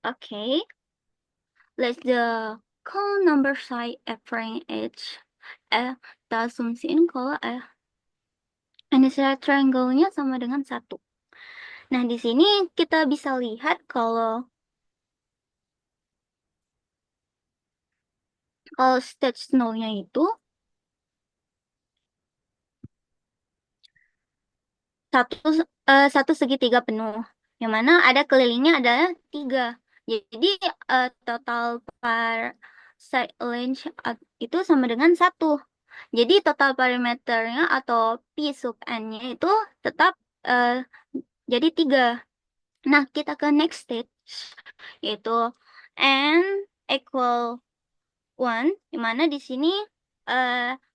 Okay, let the call number side appearing each. Kita asumsiin kalau initial triangle-nya sama dengan 1. Nah, di sini kita bisa lihat kalau stage 0-nya itu satu segitiga penuh, yang mana ada kelilingnya adalah 3. Jadi total per side length itu sama dengan 1. Jadi total perimeternya atau P sub N-nya itu tetap jadi 3. Nah, kita ke next stage, yaitu N equal 1, dimana di sini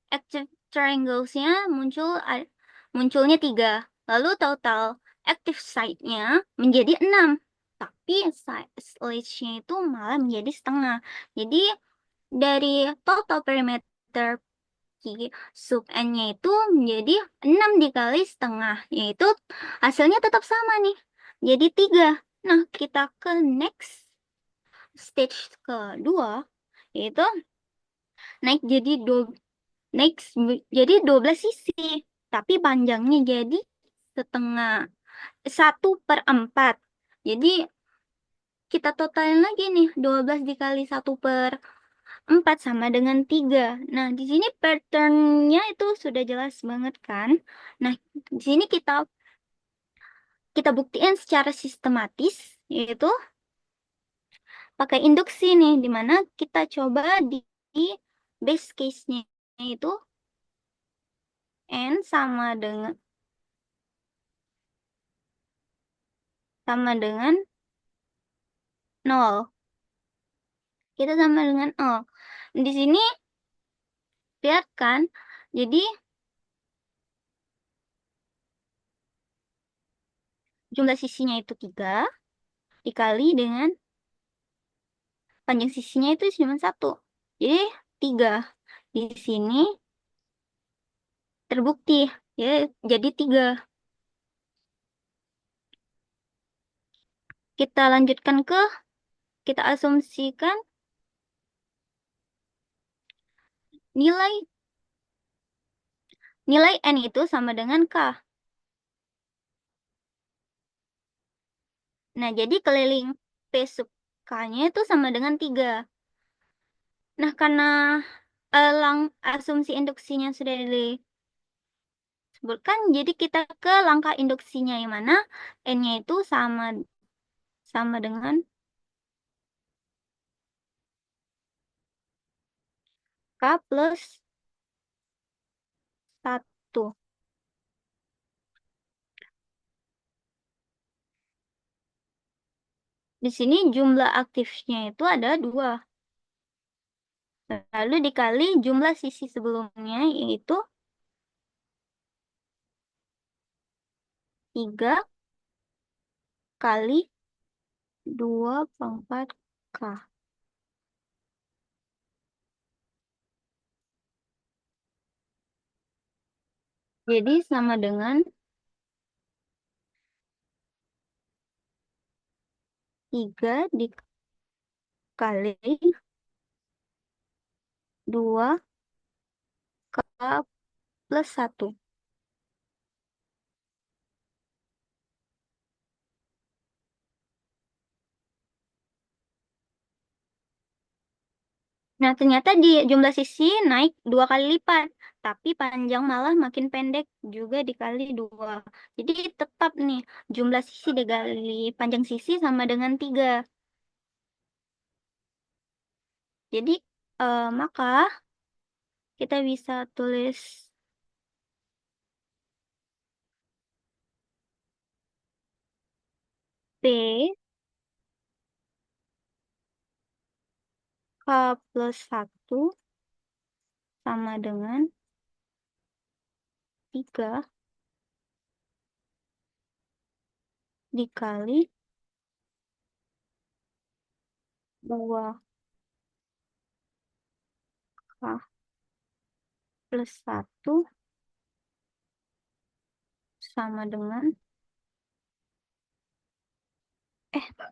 active triangles-nya munculnya 3. Lalu total active site-nya menjadi 6. Tapi sledge-nya itu malah menjadi setengah. Jadi dari total perimeter Q sub N-nya itu menjadi 6 dikali setengah. Yaitu hasilnya tetap sama nih. Jadi 3. Nah, kita ke next stage kedua, yaitu naik jadi 12 sisi, tapi panjangnya jadi setengah 1/4. Jadi kita totalin lagi nih, 12 dikali 1/4 sama dengan 3. Nah, di sini patternnya itu sudah jelas banget kan. Nah, di sini kita buktiin secara sistematis, yaitu pakai induksi nih, dimana kita coba di base case-nya itu N sama dengan 0. Kita sama dengan 0. Di sini lihat kan, jadi jumlah sisinya itu 3 dikali dengan panjang sisinya itu cuma 1. Jadi 3. Di sini terbukti, ya, jadi 3. Kita asumsikan nilai N itu sama dengan K. Nah, jadi keliling P sub K-nya itu sama dengan 3. Nah, karena asumsi induksinya sudah disebutkan, jadi kita ke langkah induksinya, yang mana N-nya itu sama dengan K plus 1. Di sini jumlah aktifnya itu ada 2. Lalu dikali jumlah sisi sebelumnya, yaitu 3 kali 2/4K. Jadi sama dengan 3 dikali 2K plus 1. Nah, ternyata di jumlah sisi naik 2 kali lipat, tapi panjang malah makin pendek juga dikali 2. Jadi tetap nih, jumlah sisi dikali panjang sisi sama dengan 3. Jadi, maka kita bisa tulis P K plus 1 sama dengan 3 dikali 2K plus 1 sama dengan bentar.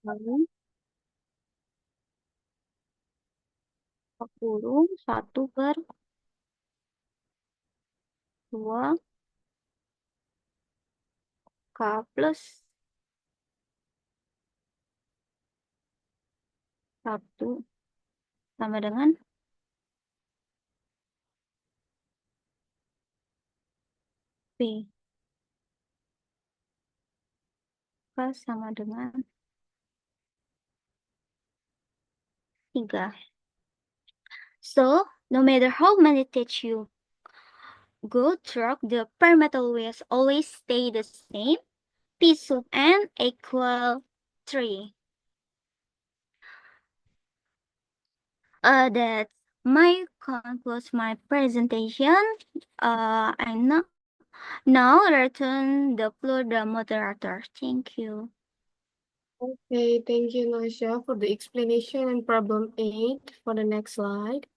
Lalu 40 1/2 K plus 1 sama dengan P. K sama dengan 3. So, no matter how many tests you go through, the perimeter width always stay the same. P sub n equal 3. That my concludes my presentation. I now return the floor to the moderator. Thank you. Okay, thank you, Nasha, for the explanation and problem 8 for the next slide.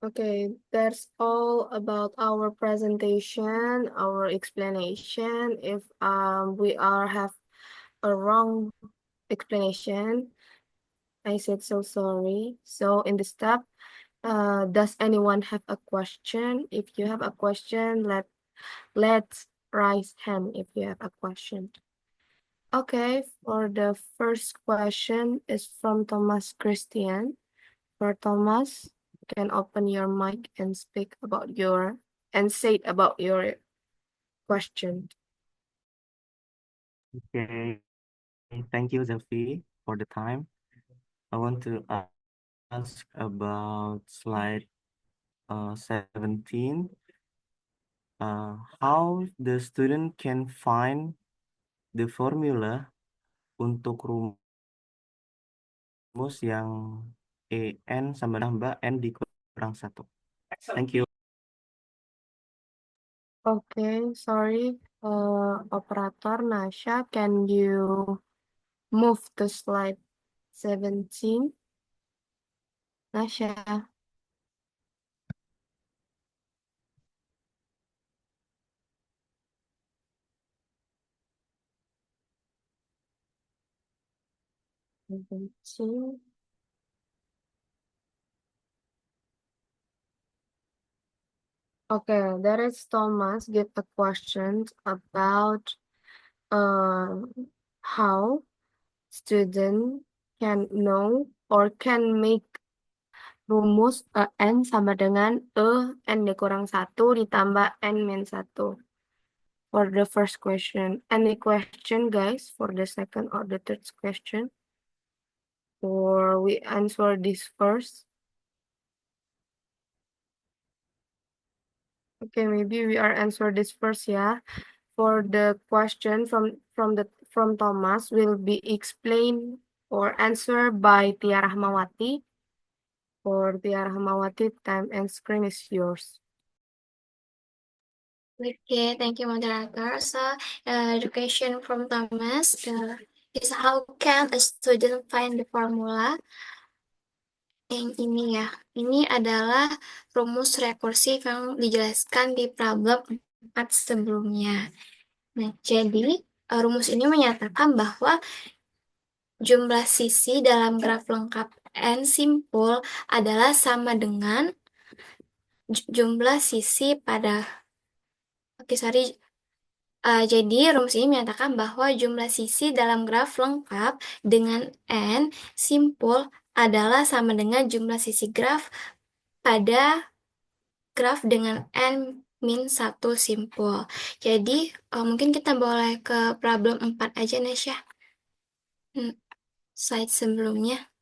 Okay, that's all about our presentation, our explanation. If we have a wrong explanation, I said so sorry. So in the step, does anyone have a question? If you have a question, let's raise hand if you have a question. Okay, for the first question is from Thomas Christian. For Thomas, you can open your mic and speak about say about your question. Okay, thank you, Zelfi, for the time. I want to ask about slide 17. How the student can find the formula untuk rumus yang EN sama nambah N dikurang 1. Thank you. Okay, sorry, operator Nasha, can you move to slide 17? Nasha. Okay, there is Thomas give a question about how student can know or can make rumus N sama dengan N dikurang 1 ditambah N min 1. For the first question. Any question, guys, for the second or the third question? Or we answer this first? Okay, maybe we are answer this first, yeah. For the question from Thomas will be explained or answered by Tia Rahmawati. For Tia Rahmawati, time and screen is yours. Okay, thank you, moderator. So, the question from Thomas is how can a student find the formula? Yang ini ya, ini adalah rumus rekursif yang dijelaskan di problem 4 sebelumnya. Nah, jadi rumus ini menyatakan bahwa jumlah sisi dalam graf lengkap N simpul adalah sama dengan jumlah sisi pada jadi rumus ini menyatakan bahwa jumlah sisi dalam graf lengkap dengan N simpul adalah sama dengan jumlah sisi graf pada graf dengan N min 1 simpul. Jadi mungkin kita boleh ke problem 4 aja, Nesya. Slide sebelumnya.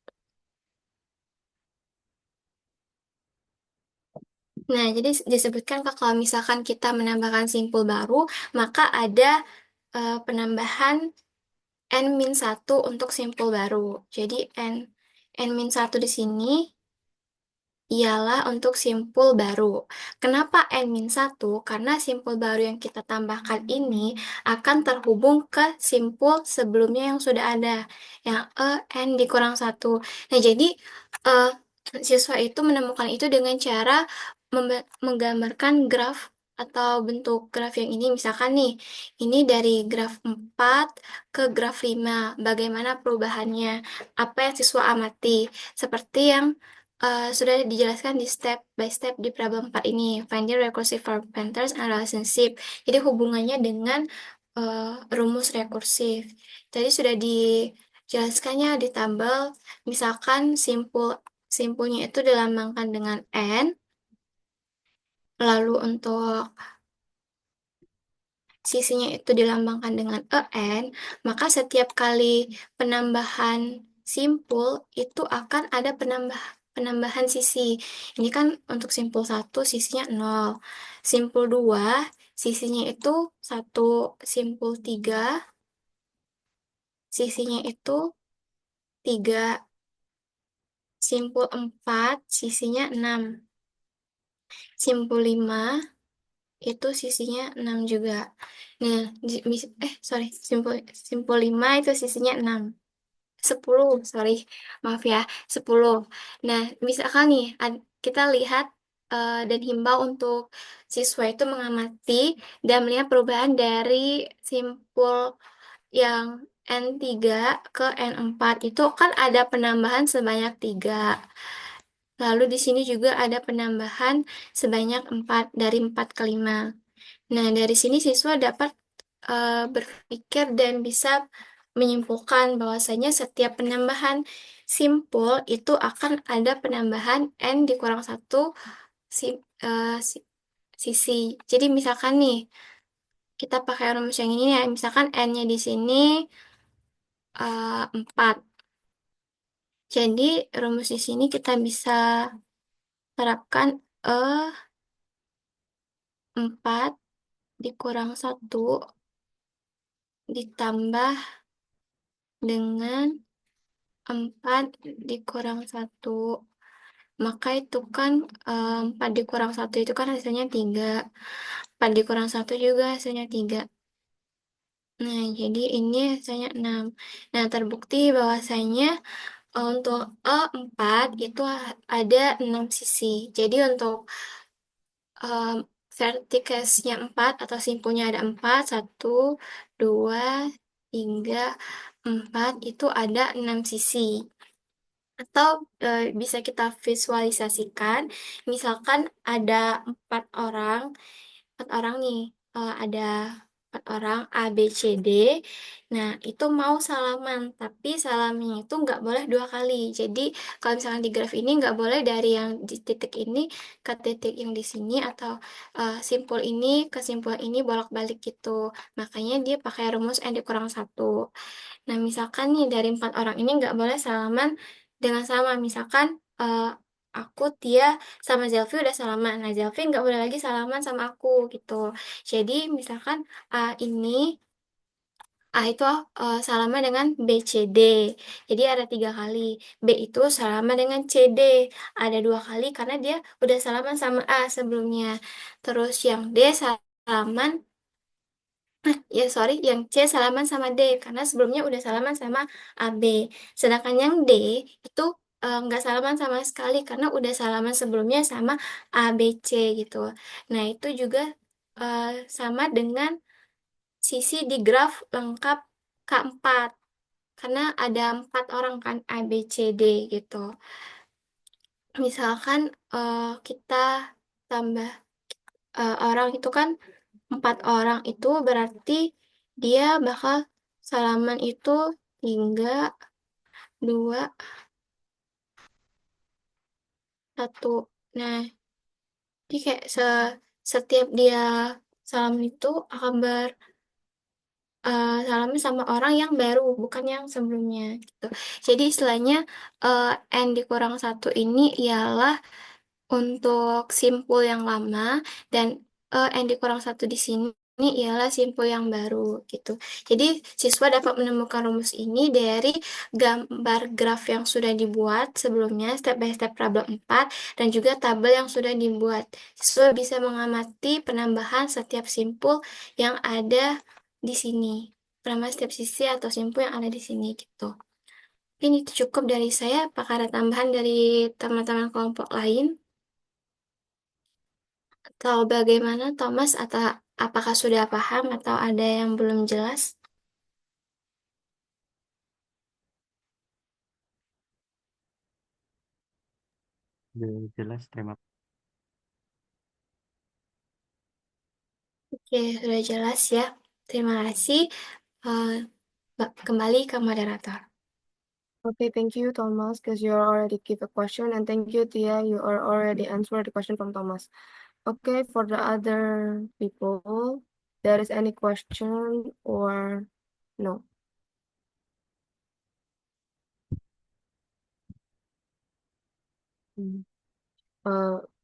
Nah, jadi disebutkan kalau misalkan kita menambahkan simpul baru, maka ada penambahan N-1 untuk simpul baru. Jadi N-1 di sini ialah untuk simpul baru. Kenapa N-1? Karena simpul baru yang kita tambahkan ini akan terhubung ke simpul sebelumnya yang sudah ada, yang N dikurang 1. Nah, jadi siswa itu menemukan itu dengan cara menggambarkan graf atau bentuk graf yang ini. Misalkan nih, ini dari graf 4 ke graf 5. Bagaimana perubahannya? Apa yang siswa amati? Seperti yang sudah dijelaskan di step by step di problem 4 ini. Find the recursive verb pattern and relationship. Jadi hubungannya dengan rumus rekursif. Tadi sudah dijelaskannya di tabel. Misalkan simpulnya itu dilambangkan dengan N. Lalu untuk sisinya itu dilambangkan dengan EN, maka setiap kali penambahan simpul itu akan ada penambahan sisi. Ini kan untuk simpul 1 sisinya 0. Simpul 2 sisinya itu 1. Simpul 3 sisinya itu 3. Simpul 4 sisinya 6. Simpul 5 itu sisinya 6 juga. Nah, simpul 5 itu sisinya 6. 10, sorry, maaf ya, 10. Nah, misalkan nih, kita lihat dan himbau untuk siswa itu mengamati dan melihat perubahan dari simpul yang N3 ke N4. Itu kan ada penambahan sebanyak 3. Lalu di sini juga ada penambahan sebanyak 4, dari 4 ke 5. Nah, dari sini siswa dapat berpikir dan bisa menyimpulkan bahwasanya setiap penambahan simpul itu akan ada penambahan N dikurang 1 sisi. Jadi misalkan nih, kita pakai rumus yang ini ya, misalkan N-nya di sini 4. Jadi rumus di sini kita bisa terapkan 4 dikurang 1 ditambah dengan 4 dikurang 1. Maka itu kan 4 dikurang 1 itu kan hasilnya 3. 4 dikurang 1 juga hasilnya 3. Nah, jadi ini hasilnya 6. Nah, terbukti bahwasanya untuk E4 itu ada 6 sisi. Jadi untuk vertikasnya 4 atau simpulnya ada 4. 1, 2, 3, 4 itu ada 6 sisi. Atau bisa kita visualisasikan, misalkan ada 4 orang nih, ada 4 orang A, B, C, D. Nah, itu mau salaman, tapi salamnya itu nggak boleh 2 kali. Jadi, kalau misalkan di graf ini nggak boleh dari yang di titik ini ke titik yang di sini, atau simpul ini ke simpul ini bolak-balik gitu. Makanya dia pakai rumus N dikurang 1. Nah, misalkan nih dari 4 orang ini nggak boleh salaman dengan sama. Misalkan aku, Tia, sama Zelvi udah salaman. Nah, Zelvi nggak boleh lagi salaman sama aku gitu. Jadi, misalkan ini A itu salaman dengan B, C, D. Jadi ada 3 kali. B itu salaman dengan C, D. Ada 2 kali karena dia udah salaman sama A sebelumnya. Terus yang D salaman ya sorry, yang C salaman sama D karena sebelumnya udah salaman sama AB. Sedangkan yang D itu nggak salaman sama sekali karena udah salaman sebelumnya sama ABC gitu. Nah, itu juga eh, sama dengan sisi di graf lengkap K4 karena ada 4 orang kan ABCD gitu. Misalkan kita tambah orang itu kan 4 orang itu berarti dia bakal salaman itu 3, 2, 1. Nah, jadi kayak setiap dia salaman itu akan salaman sama orang yang baru, bukan yang sebelumnya gitu. Jadi istilahnya N dikurang 1 ini ialah untuk simpul yang lama, dan N dikurang 1 di sini ialah simpul yang baru gitu. Jadi siswa dapat menemukan rumus ini dari gambar graf yang sudah dibuat sebelumnya, step by step problem 4, dan juga tabel yang sudah dibuat. Siswa bisa mengamati penambahan setiap simpul yang ada di sini. Penambahan setiap sisi atau simpul yang ada di sini gitu. Mungkin itu cukup dari saya. Apakah ada tambahan dari teman-teman kelompok lain? Atau bagaimana, Thomas? Atau apakah sudah paham atau ada yang belum jelas? Udah jelas, terima kasih. Oke, sudah jelas ya. Terima kasih. Kembali ke moderator. Okay, thank you, Thomas, because you already give a question, and thank you, Tia, you are already answered the question from Thomas. Okay, for the other people, there is any question or no?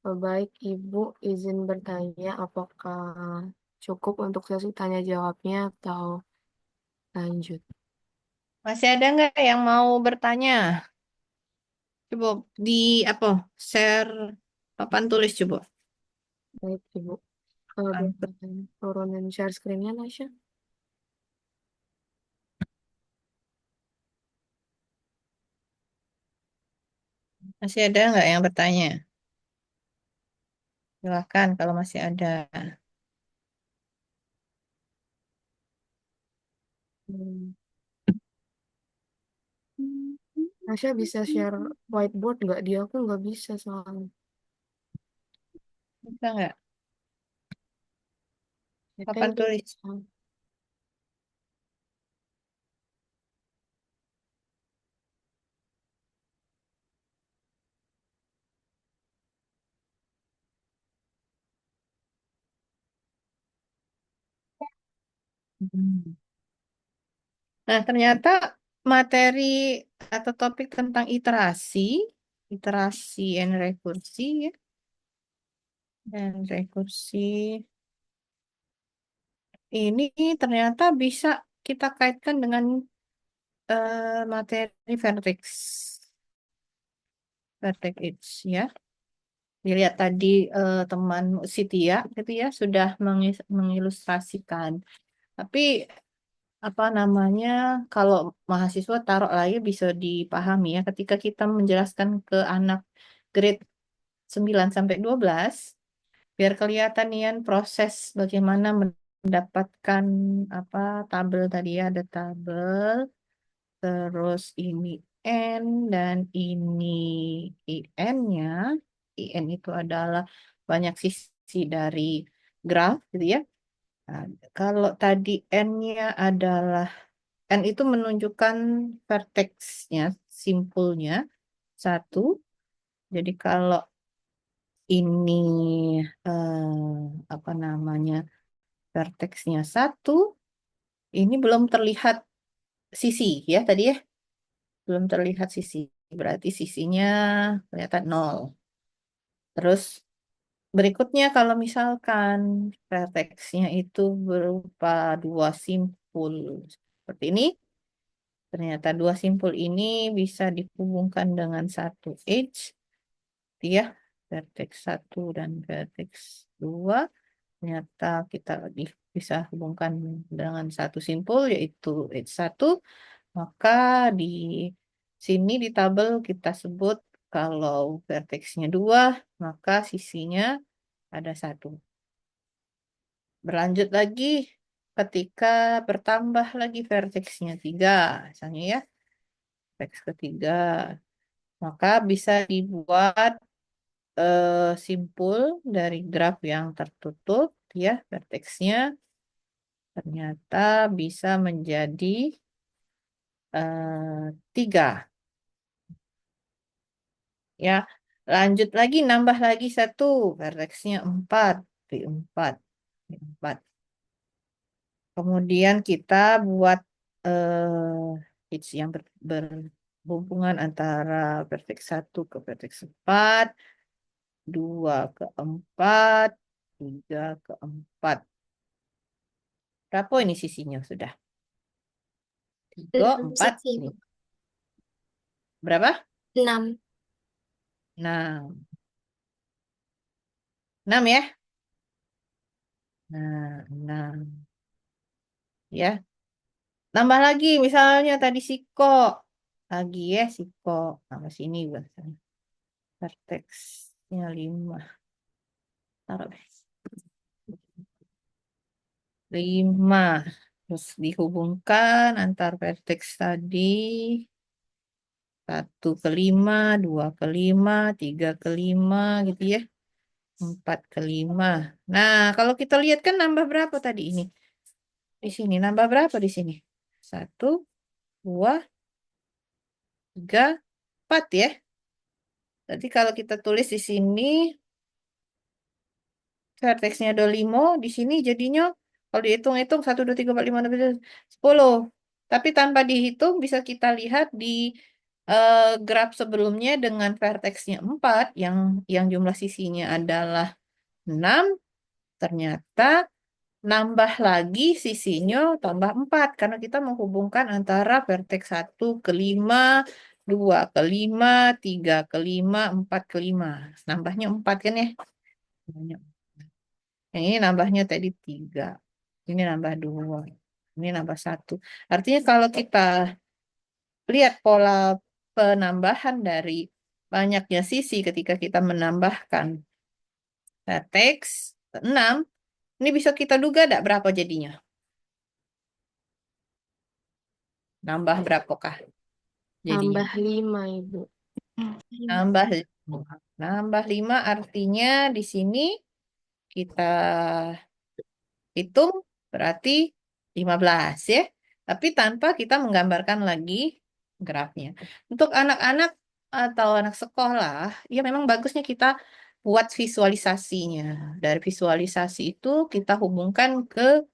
Baik, Ibu izin bertanya, apakah cukup untuk sesi tanya jawabnya atau lanjut? Masih ada nggak yang mau bertanya? Coba di apa? Share papan tulis coba. Baik, Ibu. Boleh turunin share screen-nya, Nasya? Masih ada nggak yang bertanya? Silahkan kalau masih ada. Hmm. Nasya bisa share whiteboard nggak? Dia aku nggak bisa soalnya. Bisa nggak? Papan Thank you. tulis. Hmm. Nah, ternyata materi atau topik tentang iterasi and rekursi, ya. Dan rekursi ini ternyata bisa kita kaitkan dengan materi vertex H, ya. Dilihat tadi teman Sitia gitu ya sudah mengilustrasikan. Tapi apa namanya, kalau mahasiswa taruh lagi bisa dipahami ya ketika kita menjelaskan ke anak grade 9 sampai 12 biar kelihatan nian proses bagaimana mendapatkan apa tabel tadi ya, ada tabel, terus ini N dan ini IN-nya. IN itu adalah banyak sisi dari graf gitu ya. Nah, kalau tadi N-nya adalah N itu menunjukkan vertex-nya, simpulnya satu. Jadi kalau ini apa namanya vertex-nya satu, ini belum terlihat sisi ya tadi ya, belum terlihat sisi. Berarti sisinya kelihatan nol. Terus berikutnya kalau misalkan vertex-nya itu berupa dua simpul seperti ini. Ternyata dua simpul ini bisa dihubungkan dengan satu H, ya, vertex 1 dan vertex 2. Ternyata kita bisa hubungkan dengan satu simpul, yaitu H1. Maka di sini di tabel kita sebut kalau vertexnya 2, maka sisinya ada satu. Berlanjut lagi ketika bertambah lagi vertexnya 3, misalnya ya. Vertex ketiga, maka bisa dibuat simpul dari graf yang tertutup ya, verteksnya ternyata bisa menjadi 3 ya. Lanjut lagi, nambah lagi satu, verteksnya 4, V4, V4. Kemudian kita buat H yang berhubungan antara vertex 1 ke vertex 4, 2 ke 4, 3 ke 4. Berapa ini sisinya sudah? 3, 4, sisi, Bu. 5. Berapa? 6. 6. 6 ya? Nah, 6. Ya. Tambah lagi misalnya tadi siko. Lagi ya siko. Sama sini bahasanya. Verteksnya 5. Taruh deh. 5. Terus dihubungkan antar vertex tadi. 1/5, 2/5, 3/5 gitu ya. 4/5. Nah, kalau kita lihat kan nambah berapa tadi ini? Di sini nambah berapa di sini? 1, 2, 3, 4 ya. Jadi kalau kita tulis di sini vertexnya ada 5, di sini jadinya kalau dihitung-hitung 1, 2, 3, 4, 5, 6, 7, 10. Tapi tanpa dihitung bisa kita lihat di graf sebelumnya dengan vertexnya 4 yang jumlah sisinya adalah 6, ternyata nambah lagi sisinya tambah 4 karena kita menghubungkan antara vertex 1/5, 2/5, 3/5, 4/5. Nambahnya 4 kan ya? Nambahnya yang ini nambahnya tadi 3. Ini nambah 2. Ini nambah 1. Artinya kalau kita lihat pola penambahan dari banyaknya sisi ketika kita menambahkan vertex 6, ini bisa kita duga tidak berapa jadinya? Nambah berapakah jadinya? Tambah 5, Ibu. Nambah 5. Nambah 5 artinya di sini kita hitung berarti 15 ya. Tapi tanpa kita menggambarkan lagi grafnya. Untuk anak-anak atau anak sekolah, ya memang bagusnya kita buat visualisasinya. Dari visualisasi itu kita hubungkan ke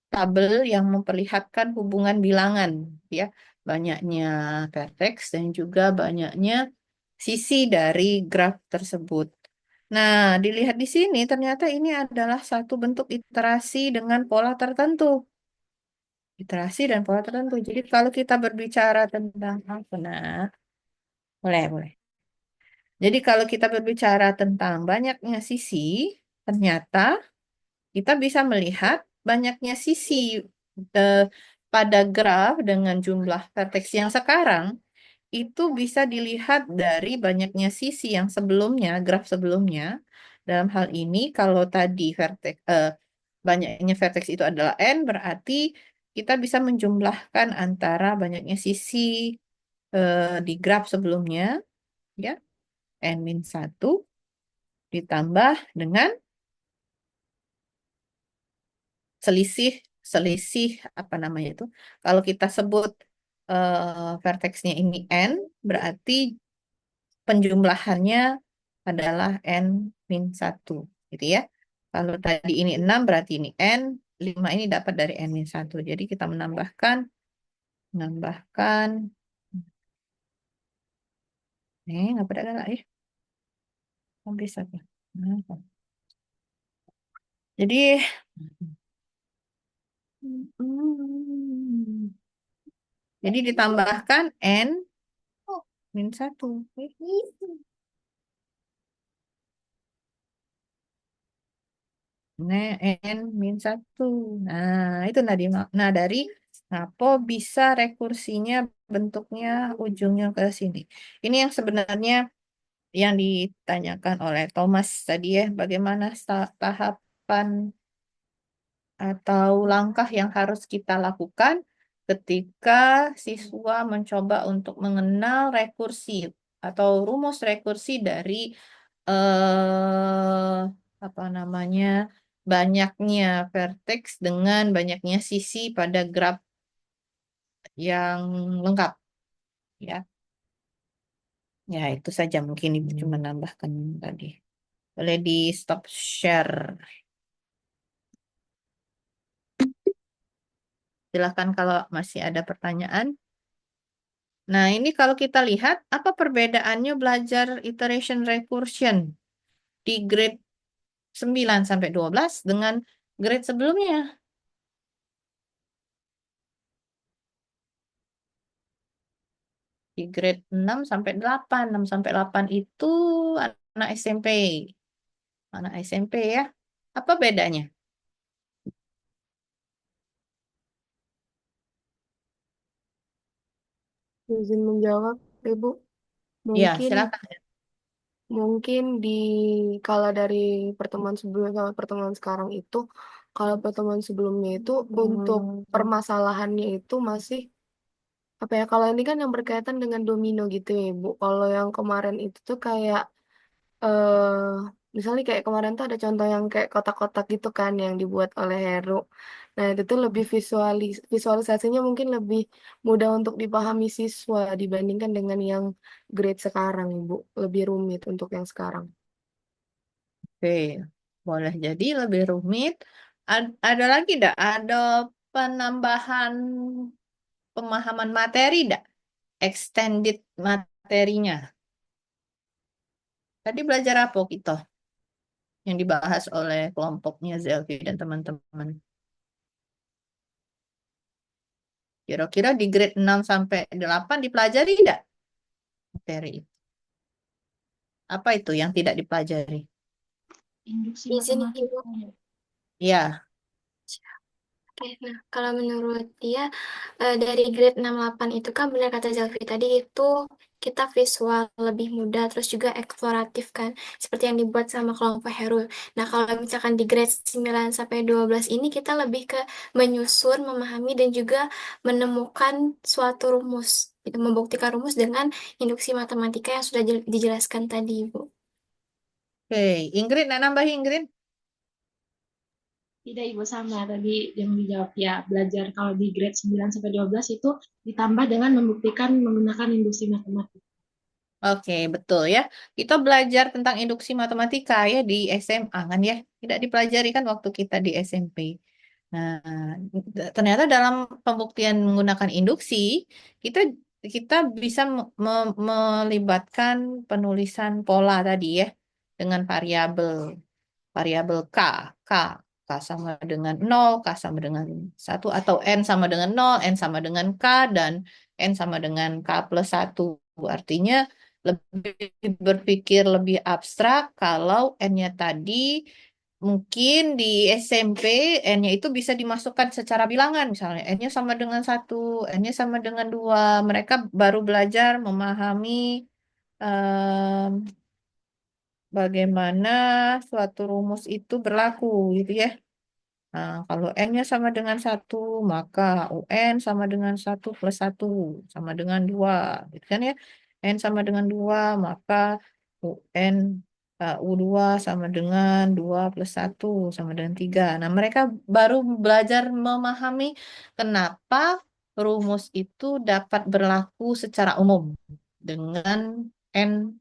tabel yang memperlihatkan hubungan bilangan, ya. Banyaknya vertex dan juga banyaknya sisi dari graf tersebut. Nah, dilihat di sini ternyata ini adalah satu bentuk iterasi dengan pola tertentu. Iterasi dan pola tertentu. Jadi kalau kita berbicara tentang apa, nah, boleh. Jadi kalau kita berbicara tentang banyaknya sisi, ternyata kita bisa melihat banyaknya sisi eh, pada graf dengan jumlah vertex yang sekarang itu bisa dilihat dari banyaknya sisi yang sebelumnya, graf sebelumnya. Dalam hal ini, kalau tadi banyaknya vertex itu adalah n, berarti kita bisa menjumlahkan antara banyaknya sisi di graf sebelumnya, ya, n-1 ditambah dengan selisih selisih apa namanya itu? Kalau kita sebut vertexnya ini n, berarti penjumlahannya adalah n-1 gitu ya. Kalau tadi ini 6 berarti ini n, 5 ini dapat dari n-1. Jadi kita menambahkan nggak pada galak ya. Habis apa? Nah, jadi ditambahkan n-1. N-1. Nah, itu nah dari Napo bisa rekursinya bentuknya ujungnya ke sini. Ini yang sebenarnya yang ditanyakan oleh Thomas tadi ya, bagaimana tahapan atau langkah yang harus kita lakukan ketika siswa mencoba untuk mengenal rekursi atau rumus rekursi dari apa namanya banyaknya vertex dengan banyaknya sisi pada graf yang lengkap, ya. Ya, itu saja mungkin Ibu cuma nambahkan tadi. Boleh di stop share. Silakan kalau masih ada pertanyaan. Nah, ini kalau kita lihat, apa perbedaannya belajar iteration recursion di grade 9 sampai 12 dengan grade sebelumnya? Di grade 6 sampai 8. 6 sampai 8 itu anak SMP. Anak SMP ya. Apa bedanya? Izin menjawab, Ibu. Ya, Mungkin silakan. mungkin kalau dari pertemuan sebelumnya sama pertemuan sekarang itu, kalau pertemuan sebelumnya itu untuk permasalahannya itu masih apa ya, kalau ini kan yang berkaitan dengan domino gitu ya Ibu. Kalau yang kemarin itu tuh kayak eh misalnya kayak kemarin tuh ada contoh yang kayak kotak-kotak gitu kan yang dibuat oleh Heru. Nah, itu tuh lebih visualisasinya mungkin lebih mudah untuk dipahami siswa dibandingkan dengan yang grade sekarang, Ibu. Lebih rumit untuk yang sekarang. Oke, boleh jadi lebih rumit. Ada lagi enggak? Ada penambahan pemahaman materi enggak? Extended materinya. Tadi belajar apa kita yang dibahas oleh kelompoknya Zelvi dan teman-teman? Kira-kira di grade 6 sampai 8 dipelajari enggak materi? Apa itu yang tidak dipelajari? Induksi Izin Ibu. matematika. Ya, Oke, nah kalau menurut dia dari grade 6-8 itu kan benar kata Zelvi tadi itu kita visual lebih mudah terus juga eksploratif kan seperti yang dibuat sama kelompok Herul. Nah, kalau misalkan di grade 9 sampai 12 ini kita lebih ke menyusun, memahami dan juga menemukan suatu rumus, gitu, membuktikan rumus dengan induksi matematika yang sudah dijelaskan tadi, Ibu. oke. Ingrid, nak nambah Ingrid? Tidak, Ibu, sama tadi yang dijawab ya. Belajar kalau di grade 9 sampai 12 itu ditambah dengan membuktikan menggunakan induksi matematika. Oke, betul ya. Kita belajar tentang induksi matematika ya di SMA kan ya. Tidak dipelajari kan waktu kita di SMP. Nah, ternyata dalam pembuktian menggunakan induksi, kita kita bisa melibatkan penulisan pola tadi ya dengan variabel K, K sama dengan 0, K sama dengan 1, atau N sama dengan 0, N sama dengan K, dan N sama dengan K plus 1. Artinya lebih berpikir lebih abstrak kalau N-nya tadi mungkin di SMP N-nya itu bisa dimasukkan secara bilangan. Misalnya N-nya sama dengan 1, N-nya sama dengan 2. Mereka baru belajar memahami em, bagaimana suatu rumus itu berlaku gitu ya. Nah, kalau N-nya sama dengan 1, maka UN sama dengan 1 plus 1 sama dengan 2. Gitu kan ya. N sama dengan 2, maka UN U2 sama dengan 2 plus 1 sama dengan 3. Nah, mereka baru belajar memahami kenapa rumus itu dapat berlaku secara umum dengan N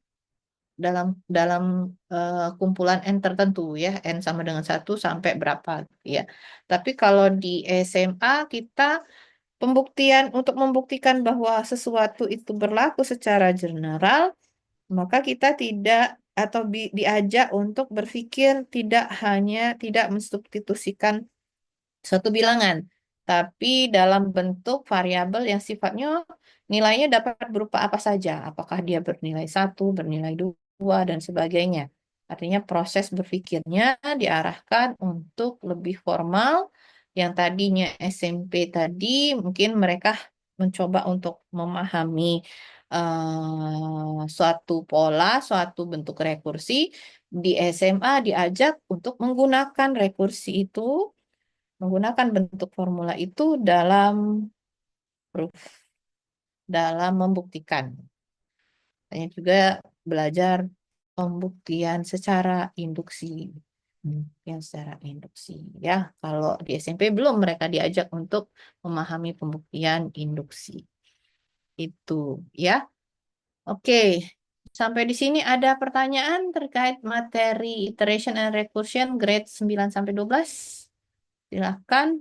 dalam dalam kumpulan N tertentu ya, N sama dengan 1 sampai berapa ya. Tapi kalau di SMA kita untuk membuktikan bahwa sesuatu itu berlaku secara general, maka kita tidak atau diajak untuk berpikir tidak mensubstitusikan suatu bilangan, tapi dalam bentuk variabel yang sifatnya nilainya dapat berupa apa saja. Apakah dia bernilai 1, bernilai 2, dan sebagainya. Artinya proses berpikirnya diarahkan untuk lebih formal. Yang tadinya SMP tadi mungkin mereka mencoba untuk memahami suatu pola, suatu bentuk rekursi. Di SMA diajak untuk menggunakan rekursi itu, menggunakan bentuk formula itu dalam proof, dalam membuktikan. Saya juga belajar pembuktian secara induksi. Yang secara induksi ya. Kalau di SMP belum mereka diajak untuk memahami pembuktian induksi. Itu ya. Oke. Sampai di sini ada pertanyaan terkait materi iteration and recursion grade 9 sampai 12. Silahkan.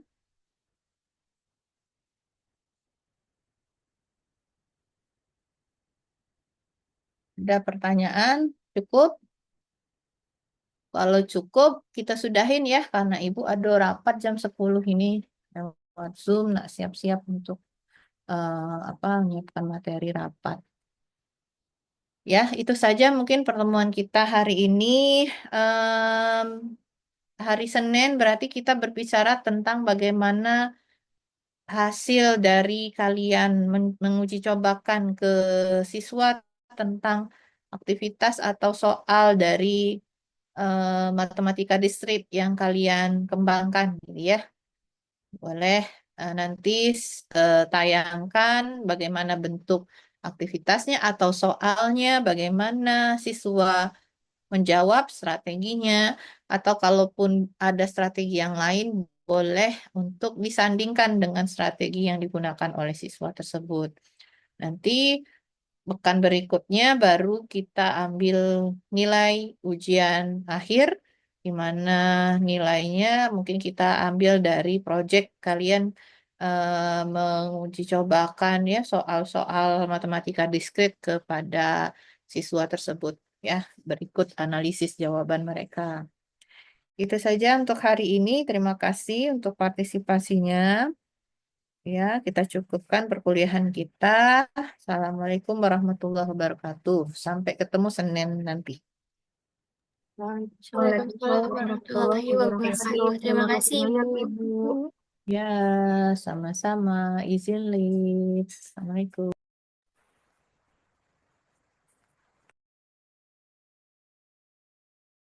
Ada pertanyaan? Cukup? Kalau cukup, kita sudahin ya, karena Ibu ada rapat jam 10 ini lewat Zoom, nak siap-siap untuk menyiapkan materi rapat. Ya, itu saja mungkin pertemuan kita hari ini. Hari Senin berarti kita berbicara tentang bagaimana hasil dari kalian menguji cobakan ke siswa tentang aktivitas atau soal dari matematika distrik yang kalian kembangkan, gitu ya. Boleh nanti tayangkan bagaimana bentuk aktivitasnya atau soalnya, bagaimana siswa menjawab strateginya, atau kalaupun ada strategi yang lain, boleh untuk disandingkan dengan strategi yang digunakan oleh siswa tersebut. Nanti pekan berikutnya baru kita ambil nilai ujian akhir, di mana nilainya mungkin kita ambil dari proyek kalian menguji cobakan ya soal-soal matematika diskrit kepada siswa tersebut ya. Berikut analisis jawaban mereka. Itu saja untuk hari ini. Terima kasih untuk partisipasinya. Ya, kita cukupkan perkuliahan kita. Assalamualaikum warahmatullahi wabarakatuh. Sampai ketemu Senin nanti. Waalaikumsalam warahmatullahi wabarakatuh. Terima kasih, banyak, Ibu. Ibu. Ya, sama-sama. Izin lift. Assalamualaikum.